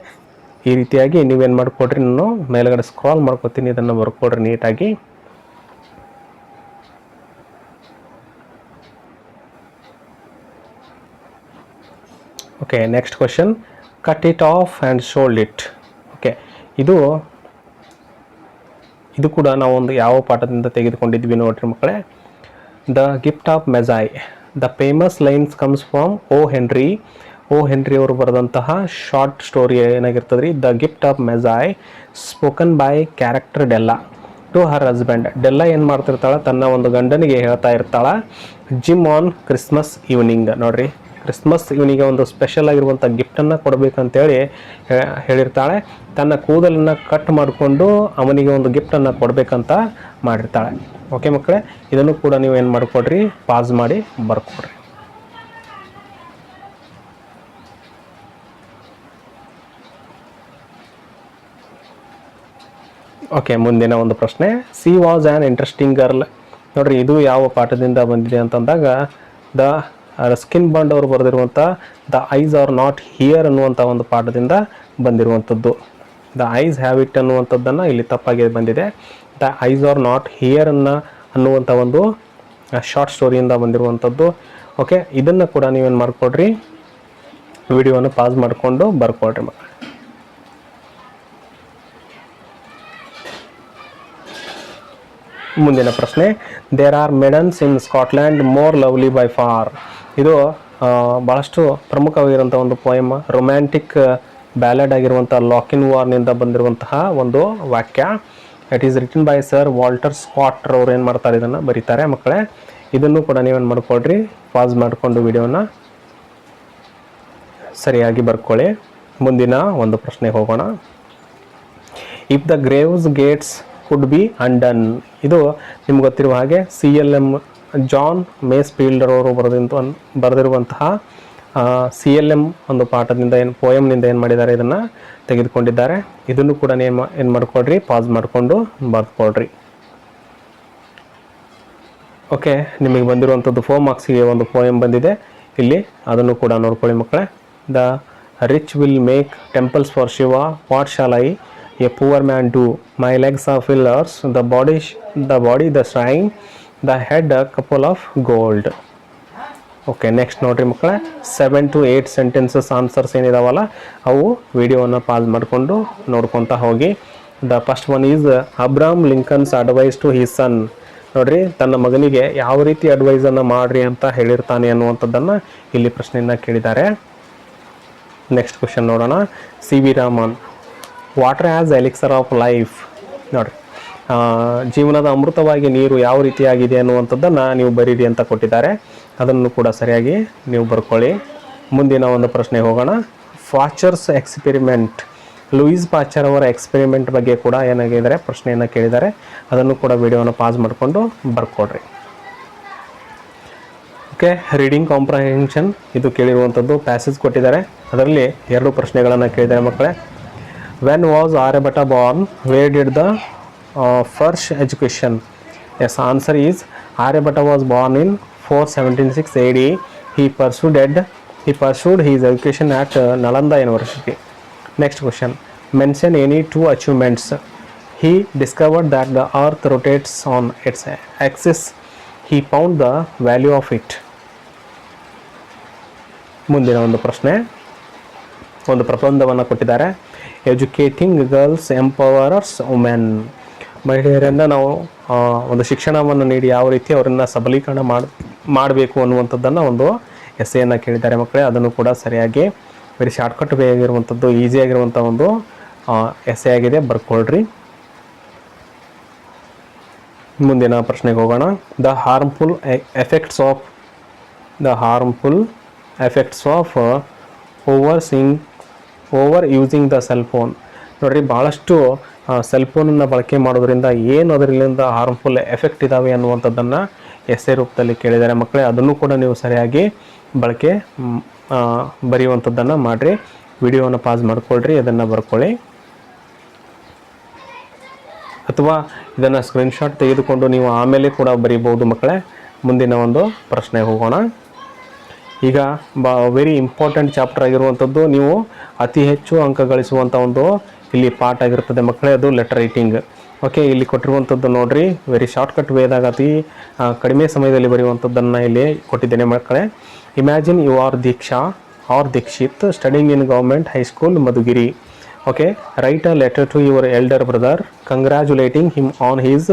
ಈ ರೀತಿಯಾಗಿ ನೀವೇನು ಮಾಡಿಕೊಡ್ರಿ, ನಾನು ಮೇಲ್ಗಡೆ ಸ್ಕ್ರಾಲ್ ಮಾಡ್ಕೊತೀನಿ, ಇದನ್ನು ಬರ್ಕೊಡ್ರಿ ನೀಟಾಗಿ. Okay, next question, cut it off and sold it. Okay, ಇದು ಕೂಡ ನಾವೊಂದು ಯಾವ ಪಾಠದಿಂದ ತೆಗೆದುಕೊಂಡಿದ್ವಿ ನೋಡ್ರಿ ಮಕ್ಕಳೇ. The gift of Magi. The famous lines comes from O Henry ಅವರು ಬರೆದಂತಹ ಶಾರ್ಟ್ ಸ್ಟೋರಿ ಏನಾಗಿರ್ತದೆ ರೀ, the gift of Magi, spoken by character Della to her husband. Della ಏನು ಮಾಡ್ತಿರ್ತಾಳೆ, ತನ್ನ ಒಂದು ಗಂಡನಿಗೆ ಹೇಳ್ತಾ ಇರ್ತಾಳೆ, ಜಿಮ್ ಆನ್ ಕ್ರಿಸ್ಮಸ್ ಈವ್ನಿಂಗ್. ನೋಡ್ರಿ, ಕ್ರಿಸ್ಮಸ್ ಇವನಿಗೆ ಒಂದು ಸ್ಪೆಷಲ್ ಆಗಿರುವಂಥ ಗಿಫ್ಟನ್ನು ಕೊಡಬೇಕಂತೇಳಿ ಹೇಳಿರ್ತಾಳೆ. ತನ್ನ ಕೂದಲನ್ನು ಕಟ್ ಮಾಡಿಕೊಂಡು ಅವನಿಗೆ ಒಂದು ಗಿಫ್ಟನ್ನು ಕೊಡಬೇಕಂತ ಮಾಡಿರ್ತಾಳೆ. ಓಕೆ ಮಕ್ಕಳೇ, ಇದನ್ನು ಕೂಡ ನೀವು ಏನು ಮಾಡಿಕೊಡ್ರಿ, ಪಾಸ್ ಮಾಡಿ ಬರ್ಕೊಡ್ರಿ. ಓಕೆ, ಮುಂದಿನ ಒಂದು ಪ್ರಶ್ನೆ, C was an interesting girl. ನೋಡ್ರಿ, ಇದು ಯಾವ ಪಾಠದಿಂದ ಬಂದಿದೆ ಅಂತಂದಾಗ ದ ಸ್ಕಿನ್ ಬಾಂಡ್ ಅವರು ಬರೆದಿರುವಂಥ the eyes are not here ಅನ್ನುವಂಥ ಒಂದು ಪಾಠದಿಂದ ಬಂದಿರುವಂಥದ್ದು. ದ ಐಸ್ ಹ್ಯಾವ್ ಇಟ್ ಅನ್ನುವಂಥದ್ದನ್ನು ಇಲ್ಲಿ ತಪ್ಪಾಗಿ ಬಂದಿದೆ. The eyes are not here ಅನ್ನುವಂಥ ಒಂದು ಶಾರ್ಟ್ ಸ್ಟೋರಿಯಿಂದ ಬಂದಿರುವಂಥದ್ದು. ಓಕೆ, ಇದನ್ನು ಕೂಡ ನೀವೇನು ಮಾಡಿಕೊಡ್ರಿ, ವಿಡಿಯೋವನ್ನು ಪಾಸ್ ಮಾಡಿಕೊಂಡು ಬರ್ಕೊಡ್ರಿ ಮಕ್ಕಳು. ಮುಂದಿನ ಪ್ರಶ್ನೆ, there are maidens in Scotland more lovely by far. ಇದು ಭಾಳಷ್ಟು ಪ್ರಮುಖವಾಗಿರುವಂಥ ಒಂದು ಪೋಯಮ್, ರೊಮ್ಯಾಂಟಿಕ್ ಬ್ಯಾಲೆಡ್ ಆಗಿರುವಂಥ ಲಾಕಿನ್ ವಾರ್ನಿಂದ ಬಂದಿರುವಂತಹ ಒಂದು ವಾಕ್ಯ. It is written by Sir Walter Scott ಅವ್ರು ಏನು ಮಾಡ್ತಾರೆ, ಇದನ್ನು ಬರೀತಾರೆ ಮಕ್ಕಳೇ. ಇದನ್ನು ಕೂಡ ನೀವೇನು ಮಾಡ್ಕೊಳ್ರಿ, ಪಾಸ್ ಮಾಡಿಕೊಂಡು ವಿಡಿಯೋನ ಸರಿಯಾಗಿ ಬರ್ಕೊಳ್ಳಿ. ಮುಂದಿನ ಒಂದು ಪ್ರಶ್ನೆಗೆ ಹೋಗೋಣ. If the graves gates could be undone. ಇದು ನಿಮ್ಗೆ ಗೊತ್ತಿರುವ ಹಾಗೆ CLM ಜಾನ್ ಮೇಸ್ಫೀಲ್ಡರ್ ಅವರು ಬರೆದಿರುವಂತಹ CLM ಒಂದು ಪಾಠದಿಂದ ಪೋಯಮ್ನಿಂದ ಏನು ಮಾಡಿದ್ದಾರೆ, ಇದನ್ನು ತೆಗೆದುಕೊಂಡಿದ್ದಾರೆ. ಇದನ್ನು ಕೂಡ ಏನು ಮಾಡ್ಕೊಳ್ರಿ, ಪಾಸ್ ಮಾಡಿಕೊಂಡು ಬರ್ಕೊಳ್ರಿ. ಓಕೆ, ನಿಮಗೆ ಬಂದಿರುವಂಥದ್ದು 4 ಮಾರ್ಕ್ಸಿಗೆ ಒಂದು ಪೋಯಮ್ ಬಂದಿದೆ ಇಲ್ಲಿ, ಅದನ್ನು ಕೂಡ ನೋಡ್ಕೊಳ್ಳಿ ಮಕ್ಕಳೇ. The rich will make temples for Shiva, what shall I a poor man do, my legs are pillars, the body the shrine, the head a cupola of gold. Okay, next ನೋಡಿರಿ ಮಕ್ಕಳೇ, 7 to 8 ಸೆಂಟೆನ್ಸಸ್ ಆನ್ಸರ್ಸ್ ಏನಿದಾವಲ್ಲ ಅವು ವಿಡಿಯೋವನ್ನು pause ಮಾಡಿಕೊಂಡು ನೋಡ್ಕೊತಾ ಹೋಗಿ. The first one is Abraham Lincoln's advice to his son. ನೋಡ್ರಿ, ತನ್ನ ಮಗನಿಗೆ ಯಾವ ರೀತಿ ಅಡ್ವೈಸನ್ನು ಮಾಡ್ರಿ ಅಂತ ಹೇಳಿರ್ತಾನೆ ಅನ್ನುವಂಥದ್ದನ್ನು ಇಲ್ಲಿ ಪ್ರಶ್ನೆಯನ್ನು ಕೇಳಿದ್ದಾರೆ. ನೆಕ್ಸ್ಟ್ ಕ್ವಶನ್ ನೋಡೋಣ. C V Raman, water as elixir of life. ನೋಡಿರಿ, ಜೀವನದ ಅಮೃತವಾಗಿ ನೀರು ಯಾವ ರೀತಿಯಾಗಿದೆ ಅನ್ನುವಂಥದ್ದನ್ನು ನೀವು ಬರೀರಿ ಅಂತ ಕೊಟ್ಟಿದ್ದಾರೆ. ಅದನ್ನು ಕೂಡ ಸರಿಯಾಗಿ ನೀವು ಬರ್ಕೊಳ್ಳಿ. ಮುಂದಿನ ಒಂದು ಪ್ರಶ್ನೆ ಹೋಗೋಣ. ಫಾಚರ್ಸ್ ಎಕ್ಸ್ಪೆರಿಮೆಂಟ್, ಲೂಯಿಸ್ ಪಾಶ್ಚರ್ ಅವರ ಎಕ್ಸ್ಪೆರಿಮೆಂಟ್ ಬಗ್ಗೆ ಕೂಡ ಏನಾಗಿದ್ದಾರೆ ಪ್ರಶ್ನೆಯನ್ನು ಕೇಳಿದ್ದಾರೆ. ಅದನ್ನು ಕೂಡ ವಿಡಿಯೋನ ಪಾಸ್ ಮಾಡಿಕೊಂಡು ಬರ್ಕೊಡ್ರಿ. ಓಕೆ, ರೀಡಿಂಗ್ ಕಾಂಪ್ರಹೆನ್ಷನ್ ಇದು ಕೇಳಿರುವಂಥದ್ದು. ಪ್ಯಾಸೇಜ್ ಕೊಟ್ಟಿದ್ದಾರೆ, ಅದರಲ್ಲಿ 2 ಪ್ರಶ್ನೆಗಳನ್ನು ಕೇಳಿದ್ದಾರೆ ಮಕ್ಕಳೇ. When was Aryabhata born, where did the first education? Yes, answer is Aryabhata was born in 476 AD. He pursued his education at Nalanda University. Next question. Mention any 2 achievements. He discovered that the earth rotates on its axis. He found the value of it. ಮುಂದಿನ ಒಂದು ಪ್ರಶ್ನೆ, ಒಂದು ಪ್ರಬಂಧವನ್ನು ಕೊಟ್ಟಿದ್ದಾರೆ. Educating girls empowers women. ಮಹಿಳೆಯರನ್ನು ನಾವು ಒಂದು ಶಿಕ್ಷಣವನ್ನು ನೀಡಿ ಯಾವ ರೀತಿ ಅವರನ್ನು ಸಬಲೀಕರಣ ಮಾಡಬೇಕು ಅನ್ನುವಂಥದ್ದನ್ನು ಒಂದು ಎಸ್ಸೆಯನ್ನು ಕೇಳಿದ್ದಾರೆ ಮಕ್ಕಳೇ. ಅದನ್ನು ಕೂಡ ಸರಿಯಾಗಿ ವೆರಿ ಶಾರ್ಟ್ಕಟ್ ವೇ ಆಗಿರುವಂಥದ್ದು, ಈಸಿಯಾಗಿರುವಂಥ ಒಂದು ಎಸ್ಸೆ ಆಗಿದೆ, ಬರ್ಕೊಳ್ರಿ. ಮುಂದಿನ ಪ್ರಶ್ನೆಗೆ ಹೋಗೋಣ. The harmful effects of over using the cell phone. ನೋಡಿರಿ, ಭಾಳಷ್ಟು ಸೆಲ್ ಫೋನನ್ನು ಬಳಕೆ ಮಾಡೋದ್ರಿಂದ ಏನು ಅದರಿಂದ ಹಾರ್ಮ್ಫುಲ್ ಎಫೆಕ್ಟ್ ಇದ್ದಾವೆ ಅನ್ನುವಂಥದ್ದನ್ನು ಎಸ್ಸೆ ರೂಪದಲ್ಲಿ ಕೇಳಿದ್ದಾರೆ ಮಕ್ಕಳೇ. ಅದನ್ನು ಕೂಡ ನೀವು ಸರಿಯಾಗಿ ಬರೆಯುವಂಥದ್ದನ್ನು ಮಾಡಿರಿ. ವಿಡಿಯೋವನ್ನು ಪಾಸ್ ಮಾಡ್ಕೊಳ್ರಿ, ಅದನ್ನು ಬರ್ಕೊಳ್ಳಿ, ಅಥವಾ ಇದನ್ನು ಸ್ಕ್ರೀನ್ಶಾಟ್ ತೆಗೆದುಕೊಂಡು ನೀವು ಆಮೇಲೆ ಕೂಡ ಬರೀಬೋದು ಮಕ್ಕಳೇ. ಮುಂದಿನ ಒಂದು ಪ್ರಶ್ನೆ ಹೋಗೋಣ. ಈಗ ವೆರಿ ಇಂಪಾರ್ಟೆಂಟ್ ಚಾಪ್ಟರ್ ಆಗಿರುವಂಥದ್ದು, ನೀವು ಅತಿ ಹೆಚ್ಚು ಅಂಕ ಗಳಿಸುವಂಥ ಒಂದು ಇಲ್ಲಿ ಪಾಠ ಆಗಿರ್ತದೆ ಮಕ್ಕಳೇ, ಅದು ಲೆಟರ್ ರೈಟಿಂಗ್. ಓಕೆ, ಇಲ್ಲಿ ಕೊಟ್ಟಿರುವಂಥದ್ದು ನೋಡಿರಿ, ವೆರಿ ಶಾರ್ಟ್ಕಟ್ ವೇದಾಗ ಅತಿ ಕಡಿಮೆ ಸಮಯದಲ್ಲಿ ಬರೆಯುವಂಥದ್ದನ್ನು ಇಲ್ಲಿ ಕೊಟ್ಟಿದ್ದೇನೆ ಮಕ್ಕಳೇ. Imagine you are Diksha or Dikshit studying in government high school Madhugiri. Okay, write a letter to your elder brother congratulating him on his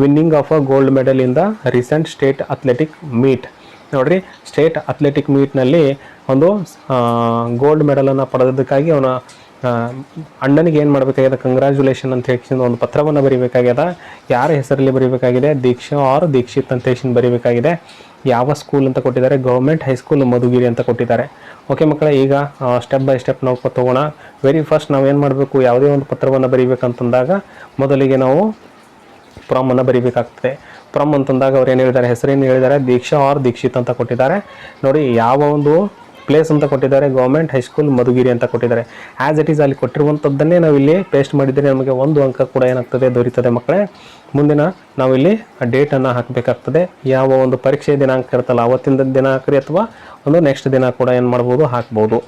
winning of a gold medal in the recent state athletic meet. ನೋಡಿರಿ, state athletic ಮೀಟ್ನಲ್ಲಿ ಒಂದು gold ಮೆಡಲನ್ನು ಪಡೆದಕ್ಕಾಗಿ ಅವನ ಅಣ್ಣನಿಗೆ ಏನು ಮಾಡಬೇಕಾಗಿದೆ, congratulation ಅಂತ ಹೇಳಿ ಒಂದು ಪತ್ರವನ್ನು ಬರೀಬೇಕಾಗ್ಯದ. ಯಾರ ಹೆಸರಲ್ಲಿ ಬರೀಬೇಕಾಗಿದೆ? ದೀಕ್ಷಾ ಆರ್ ದೀಕ್ಷಿತ್ ಅಂತ ಹೇಳಿ ಬರೀಬೇಕಾಗಿದೆ. ಯಾವ ಸ್ಕೂಲ್ ಅಂತ ಕೊಟ್ಟಿದ್ದಾರೆ? ಗೌರ್ಮೆಂಟ್ ಹೈಸ್ಕೂಲ್ ಮಧುಗಿರಿ ಅಂತ ಕೊಟ್ಟಿದ್ದಾರೆ. ಓಕೆ ಮಕ್ಕಳೇ, ಈಗ ಸ್ಟೆಪ್ ಬೈ ಸ್ಟೆಪ್ ನಾವು ತಗೋಣ. ವೆರಿ ಫಸ್ಟ್ ನಾವು ಏನು ಮಾಡಬೇಕು, ಯಾವುದೇ ಒಂದು ಪತ್ರವನ್ನು ಬರೀಬೇಕಂತಂದಾಗ ಮೊದಲಿಗೆ ನಾವು ಫ್ರಮ್ ಬರೀಬೇಕಾಗ್ತದೆ. ಫ್ರಮ್ ಅಂತಂದಾಗ ಅವ್ರು ಏನು ಹೇಳಿದ್ದಾರೆ, ಹೆಸರೇನು ಹೇಳಿದ್ದಾರೆ? ದೀಕ್ಷಾ ಆರ್ ದೀಕ್ಷಿತ್ ಅಂತ ಕೊಟ್ಟಿದ್ದಾರೆ. ನೋಡಿ, ಯಾವ ಒಂದು ಪ್ಲೇಸ್ ಅಂತ ಕೊಟ್ಟಿದ್ದಾರೆ? ಗೌರ್ಮೆಂಟ್ ಹೈಸ್ಕೂಲ್ ಮಧುಗಿರಿ ಅಂತ ಕೊಟ್ಟಿದ್ದಾರೆ. ಆ್ಯಸ್ ಇಟ್ ಈಸ್ ಅಲ್ಲಿ ಕೊಟ್ಟಿರುವಂಥದ್ದನ್ನೇ ನಾವು ಇಲ್ಲಿ ಪೇಸ್ಟ್ ಮಾಡಿದರೆ ನಮಗೆ 1 ಅಂಕ ಕೂಡ ಏನಾಗ್ತದೆ, ದೊರೀತದೆ ಮಕ್ಕಳೇ. ಮುಂದಿನ ನಾವಿಲ್ಲಿ ಡೇಟನ್ನು ಹಾಕಬೇಕಾಗ್ತದೆ. ಯಾವ ಒಂದು ಪರೀಕ್ಷೆ ದಿನಾಂಕ ಇರುತ್ತಲ್ಲ ಅವತ್ತಿನ ದಿನ ಹಾಕ್ರಿ, ಅಥವಾ ಒಂದು ನೆಕ್ಸ್ಟ್ ದಿನ ಕೂಡ ಏನು ಮಾಡ್ಬೋದು, ಹಾಕ್ಬೋದು.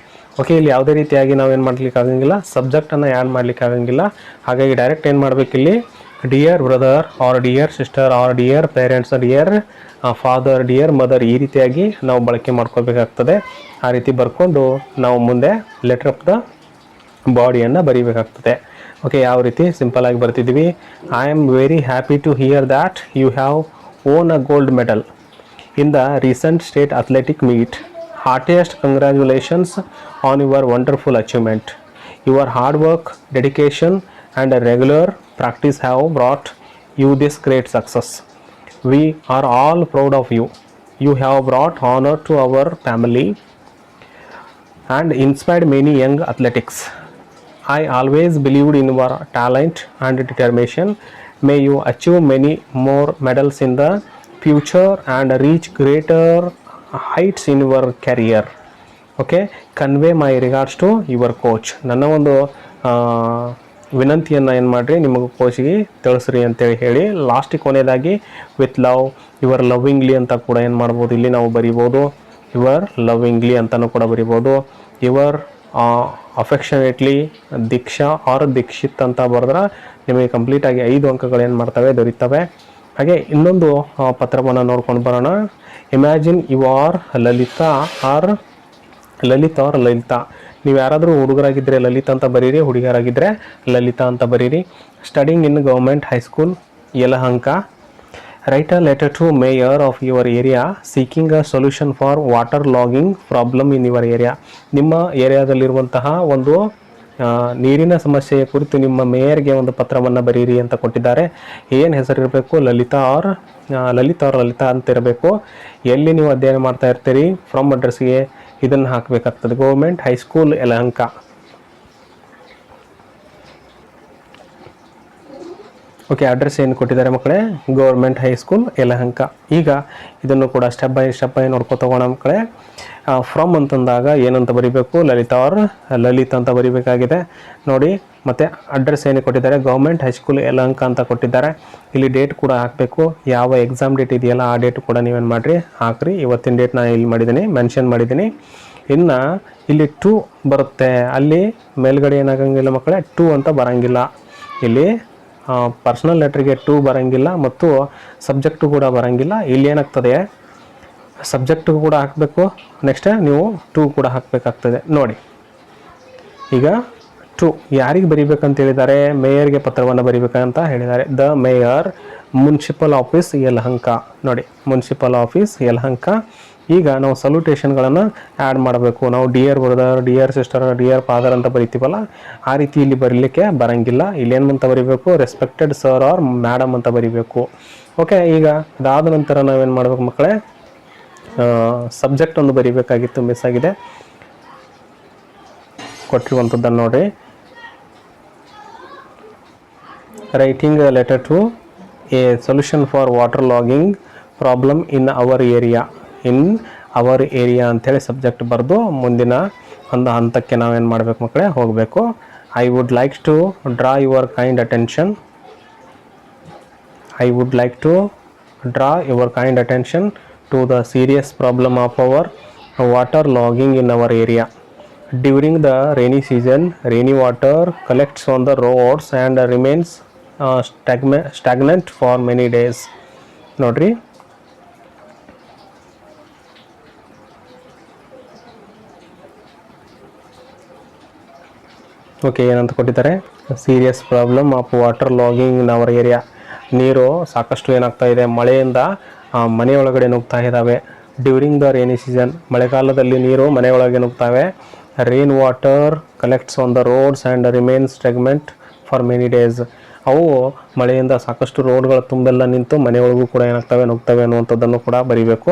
ಓಕೆ, ಇಲ್ಲಿ ಯಾವುದೇ ರೀತಿಯಾಗಿ ನಾವೇನು ಮಾಡ್ಲಿಕ್ಕೆ ಆಗಂಗಿಲ್ಲ, ಸಬ್ಜೆಕ್ಟನ್ನು ಆ್ಯಡ್ ಮಾಡ್ಲಿಕ್ಕೆ ಆಗಂಗಿಲ್ಲ. ಹಾಗಾಗಿ ಡೈರೆಕ್ಟ್ ಏನು ಮಾಡಬೇಕಿಲ್ಲಿ, dear brother or dear sister or dear parents, dear father, dear mother, ಈ ರೀತಿಯಾಗಿ ನಾವು ಬಳಕೆ ಮಾಡ್ಕೋಬೇಕಾಗ್ತದೆ. ಆ ರೀತಿ ಬರ್ಕೊಂಡು ನಾವು ಮುಂದೆ ಲೆಟರ್ ಆಫ್ ದ ಬಾಡಿಯನ್ನು ಬರೀಬೇಕಾಗ್ತದೆ. ಓಕೆ, ಯಾವ ರೀತಿ ಸಿಂಪಲ್ ಆಗಿ ಬರ್ತಿದ್ದೀವಿ. I am very happy to hear that you have won a gold medal in the recent state athletic meet. Heartiest congratulations on your wonderful achievement. Your hard work, dedication and a regular practice have brought you this great success. We are all proud of you. You have brought honor to our family and inspired many young athletics. I always believed in your talent and determination. May you achieve many more medals in the future and reach greater heights in your career. Okay, convey my regards to your coach. ನನ್ನ ಒಂದು ವಿನಂತಿಯನ್ನು ಏನು ಮಾಡಿರಿ, ನಿಮಗೆ ಕೋಚಿಗೆ ತಿಳಿಸ್ರಿ ಅಂತೇಳಿ ಹೇಳಿ ಲಾಸ್ಟಿಗೆ ಕೊನೆಯದಾಗಿ ವಿತ್ ಲವ್ ಯುವರ್ ಲವ್ವಿಂಗ್ಲಿ ಅಂತ ಕೂಡ ಏನು ಮಾಡ್ಬೋದು, ಇಲ್ಲಿ ನಾವು ಬರಿಬೋದು. ಯುವರ್ ಲವ್ವಿಂಗ್ಲಿ ಅಂತಲೂ ಕೂಡ ಬರಿಬೋದು. ಯುವರ್ ಅಫೆಕ್ಷನೇಟ್ಲಿ ದೀಕ್ಷಾ ಆರ್ ದೀಕ್ಷಿತ್ ಅಂತ ಬರೆದ್ರೆ ನಿಮಗೆ ಕಂಪ್ಲೀಟಾಗಿ 5 ಅಂಕಗಳು ಏನು ಮಾಡ್ತವೆ ದೊರೀತವೆ. ಹಾಗೆ ಇನ್ನೊಂದು ಪತ್ರವನ್ನು ನೋಡ್ಕೊಂಡು ಬರೋಣ. Imagine you are Lalita or Lalita. ನೀವು ಯಾರಾದರೂ ಹುಡುಗರಾಗಿದ್ದರೆ ಲಲಿತಾ ಅಂತ ಬರೀರಿ, ಹುಡುಗಿಯರಾಗಿದ್ದರೆ ಲಲಿತಾ ಅಂತ ಬರೀರಿ. Studying in government high school Yelahanka. Write a letter to mayor of your area seeking a solution for water logging problem in your area. ನಿಮ್ಮ ಏರಿಯಾದಲ್ಲಿರುವಂತಹ ಒಂದು ನೀರಿನ ಸಮಸ್ಯೆಯ ಕುರಿತು ನಿಮ್ಮ ಮೇಯರ್ಗೆ ಒಂದು ಪತ್ರವನ್ನು ಬರೀರಿ ಅಂತ ಕೊಟ್ಟಿದ್ದಾರೆ. ಏನು ಹೆಸರಿರಬೇಕು? ಲಲಿತಾ ಅಂತ ಇರಬೇಕು. ಎಲ್ಲಿ ನೀವು ಅಧ್ಯಯನ ಮಾಡ್ತಾ ಇರ್ತೀರಿ ಫ್ರಮ್ ಅಡ್ರೆಸ್ಗೆ ಇದನ್ನು ಹಾಕಬೇಕಾಗ್ತದೆ. Government high school Yelahanka. Okay, address ಏನು ಕೊಟ್ಟಿದ್ದಾರೆ ಮಕ್ಕಳೇ? Government high school Yelahanka. ಈಗ ಇದನ್ನು ಕೂಡ ಸ್ಟೆಪ್ ಬೈ ಸ್ಟೆಪ್ ನೋಡ್ಕೊತ ಹೋಗೋಣ ಮಕ್ಕಳೇ. ಫ್ರಮ್ ಅಂತಂದಾಗ ಏನಂತ ಬರೀಬೇಕು? ಲಲಿತಾ ಅಂತ ಬರೀಬೇಕಾಗಿದೆ ನೋಡಿ. ಮತ್ತು ಅಡ್ರೆಸ್ ಏನು ಕೊಟ್ಟಿದ್ದಾರೆ? ಗೌರ್ಮೆಂಟ್ ಹೈಸ್ಕೂಲ್ ಯಲಹಂಕ ಅಂತ ಕೊಟ್ಟಿದ್ದಾರೆ. ಇಲ್ಲಿ ಡೇಟ್ ಕೂಡ ಹಾಕಬೇಕು. ಯಾವ ಎಕ್ಸಾಮ್ ಡೇಟ್ ಇದೆಯಲ್ಲ ಆ ಡೇಟ್ ಕೂಡ ನೀವೇನು ಮಾಡಿರಿ ಹಾಕ್ರಿ. ಇವತ್ತಿನ ಡೇಟ್ ನಾನು ಇಲ್ಲಿ ಮಾಡಿದ್ದೀನಿ, ಮೆನ್ಷನ್ ಮಾಡಿದ್ದೀನಿ. ಇನ್ನು ಇಲ್ಲಿ 2 ಬರುತ್ತೆ, ಅಲ್ಲಿ ಮೇಲ್ಗಡೆ ಏನಾಗಂಗಿಲ್ಲ ಮಕ್ಕಳೇ, 2 ಅಂತ ಬರೋಂಗಿಲ್ಲ. ಇಲ್ಲಿ ಪರ್ಸನಲ್ ಲೆಟ್ರಿಗೆ 2 ಬರೋಂಗಿಲ್ಲ ಮತ್ತು ಸಬ್ಜೆಕ್ಟು ಕೂಡ ಬರೋಂಗಿಲ್ಲ. ಇಲ್ಲಿ ಏನಾಗ್ತದೆ, ಸಬ್ಜೆಕ್ಟು ಕೂಡ ಹಾಕಬೇಕು, ನೆಕ್ಸ್ಟ್ ನೀವು 2 ಕೂಡ ಹಾಕಬೇಕಾಗ್ತದೆ ನೋಡಿ. ಈಗ 2 ಯಾರಿಗೆ ಬರೀಬೇಕಂತ ಹೇಳಿದ್ದಾರೆ? ಮೇಯರ್ಗೆ ಪತ್ರವನ್ನು ಬರೀಬೇಕಂತ ಹೇಳಿದ್ದಾರೆ. The mayor municipal office Yelahanka ನೋಡಿ, ಮುನ್ಸಿಪಲ್ ಆಫೀಸ್ ಯಲಹಂಕ. ಈಗ ನಾವು ಸಲ್ಯೂಟೇಷನ್ಗಳನ್ನು ಆ್ಯಡ್ ಮಾಡಬೇಕು. ನಾವು dear brother, dear sister, dear father ಅಂತ ಬರಿತೀವಲ್ಲ, ಆ ರೀತಿ ಇಲ್ಲಿ ಬರೀಲಿಕ್ಕೆ ಬರೋಂಗಿಲ್ಲ. ಇಲ್ಲೇನು ಅಂತ ಬರೀಬೇಕು? ರೆಸ್ಪೆಕ್ಟೆಡ್ ಸರ್ ಆರ್ ಮೇಡಮ್ ಅಂತ ಬರೀಬೇಕು. ಓಕೆ, ಈಗ ಅದಾದ ನಂತರ ನಾವೇನು ಮಾಡಬೇಕು ಮಕ್ಕಳೇ? ಸಬ್ಜೆಕ್ಟ್ ಒಂದು ಬರೀಬೇಕಾಗಿತ್ತು, ಮಿಸ್ ಆಗಿದೆ. ಕೊಟ್ಟಿರುವಂಥದ್ದನ್ನು ನೋಡಿ. Writing a letter to a solution for water logging problem in our area ಅಂಥೇಳಿ ಸಬ್ಜೆಕ್ಟ್ ಬರೆದು ಮುಂದಿನ ಒಂದು ಹಂತಕ್ಕೆ ನಾವೇನು ಮಾಡಬೇಕು ಮಕ್ಕಳೇ? ಹೋಗಬೇಕು. I would like to draw your kind attention to the serious problem of our water logging in our area. During the rainy season, rainy water collects on the roads and remains stagnant for many days. ನೋಡ್ರಿ, okay, ಏನಂತ ಕೊಟ್ಟಿದ್ದಾರೆ? Serious problem of water logging in our area. ನೀರು ಸಾಕಷ್ಟು ಏನಾಗ್ತಾ ಇದೆ, ಮಳೆಯಿಂದ ಮನೆಯೊಳಗಡೆ ನುಗ್ತಾ ಇದ್ದಾವೆ. During the rainy season, ಮಳೆಗಾಲದಲ್ಲಿ ನೀರು ಮನೆಯೊಳಗೆ ನುಗ್ತಾವೆ. Rain water collects on the roads and remains stagnant for many days. ಅವು ಮಳೆಯಿಂದ ಸಾಕಷ್ಟು ರೋಡ್ಗಳ ತುಂಬೆಲ್ಲ ನಿಂತು ಮನೆಯೊಳಗೂ ಕೂಡ ಏನಾಗ್ತವೆ, ನುಗ್ತವೆ ಅನ್ನುವಂಥದ್ದನ್ನು ಕೂಡ ಬರೀಬೇಕು.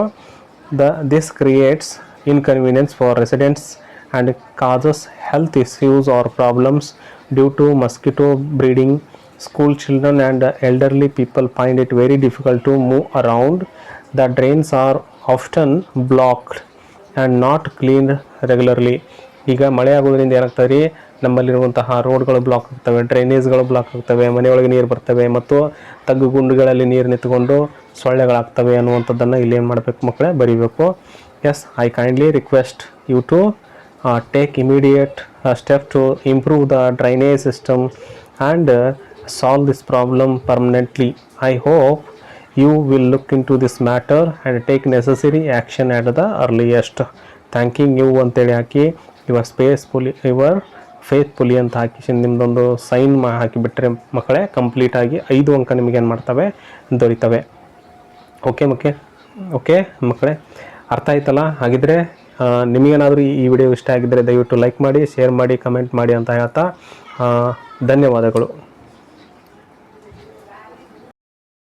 This creates inconvenience for residents and causes health issues or problems due to mosquito breeding. School children and elderly people find it very difficult to move around. The drains are often blocked and not cleaned regularly. ಈಗ ಮಳೆ ಆಗೋದ್ರಿಂದ ಏನಾಗ್ತದೆ ರೀ, ನಮ್ಮಲ್ಲಿರುವಂತಹ ರೋಡ್ಗಳು block ಆಗ್ತವೆ, ಡ್ರೈನೇಜ್ಗಳು block ಆಗ್ತವೆ, ಮನೆಯೊಳಗೆ ನೀರು ಬರ್ತವೆ ಮತ್ತು ತಗ್ಗು ಗುಂಡುಗಳಲ್ಲಿ ನೀರು ನಿಂತ್ಕೊಂಡು ಸೊಳ್ಳೆಗಳಾಗ್ತವೆ ಅನ್ನುವಂಥದ್ದನ್ನು ಇಲ್ಲಿ ಏನು ಮಾಡಬೇಕು ಮಕ್ಕಳೇ? ಬರೀಬೇಕು. Yes, I kindly request you to take immediate step to improve the drainage system and solve this problem permanently. I hope you will look into this matter and take necessary action at the earliest. Thanking you ಅಂತೇಳಿ ಹಾಕಿ your faithfully ಅಂತ ಹಾಕಿ ನಿಮ್ಮದೊಂದು sign ಹಾಕಿಬಿಟ್ರೆ ಮಕ್ಕಳೇ ಕಂಪ್ಲೀಟಾಗಿ 5 ಅಂಕ ನಿಮಗೆ ಏನು ಮಾಡ್ತವೆ? ದೊರೀತವೆ. Okay ಮಕ್ಕಳೇ, ಅರ್ಥ ಆಯ್ತಲ್ಲ? ಹಾಗಿದ್ರೆ ನಿಮಗೇನಾದರೂ ಈ ವಿಡಿಯೋ ಇಷ್ಟ ಆಗಿದ್ದರೆ ದಯವಿಟ್ಟು ಲೈಕ್ ಮಾಡಿ, ಶೇರ್ ಮಾಡಿ, ಕಮೆಂಟ್ ಮಾಡಿ ಅಂತ ಹೇಳ್ತಾ ಧನ್ಯವಾದಗಳು.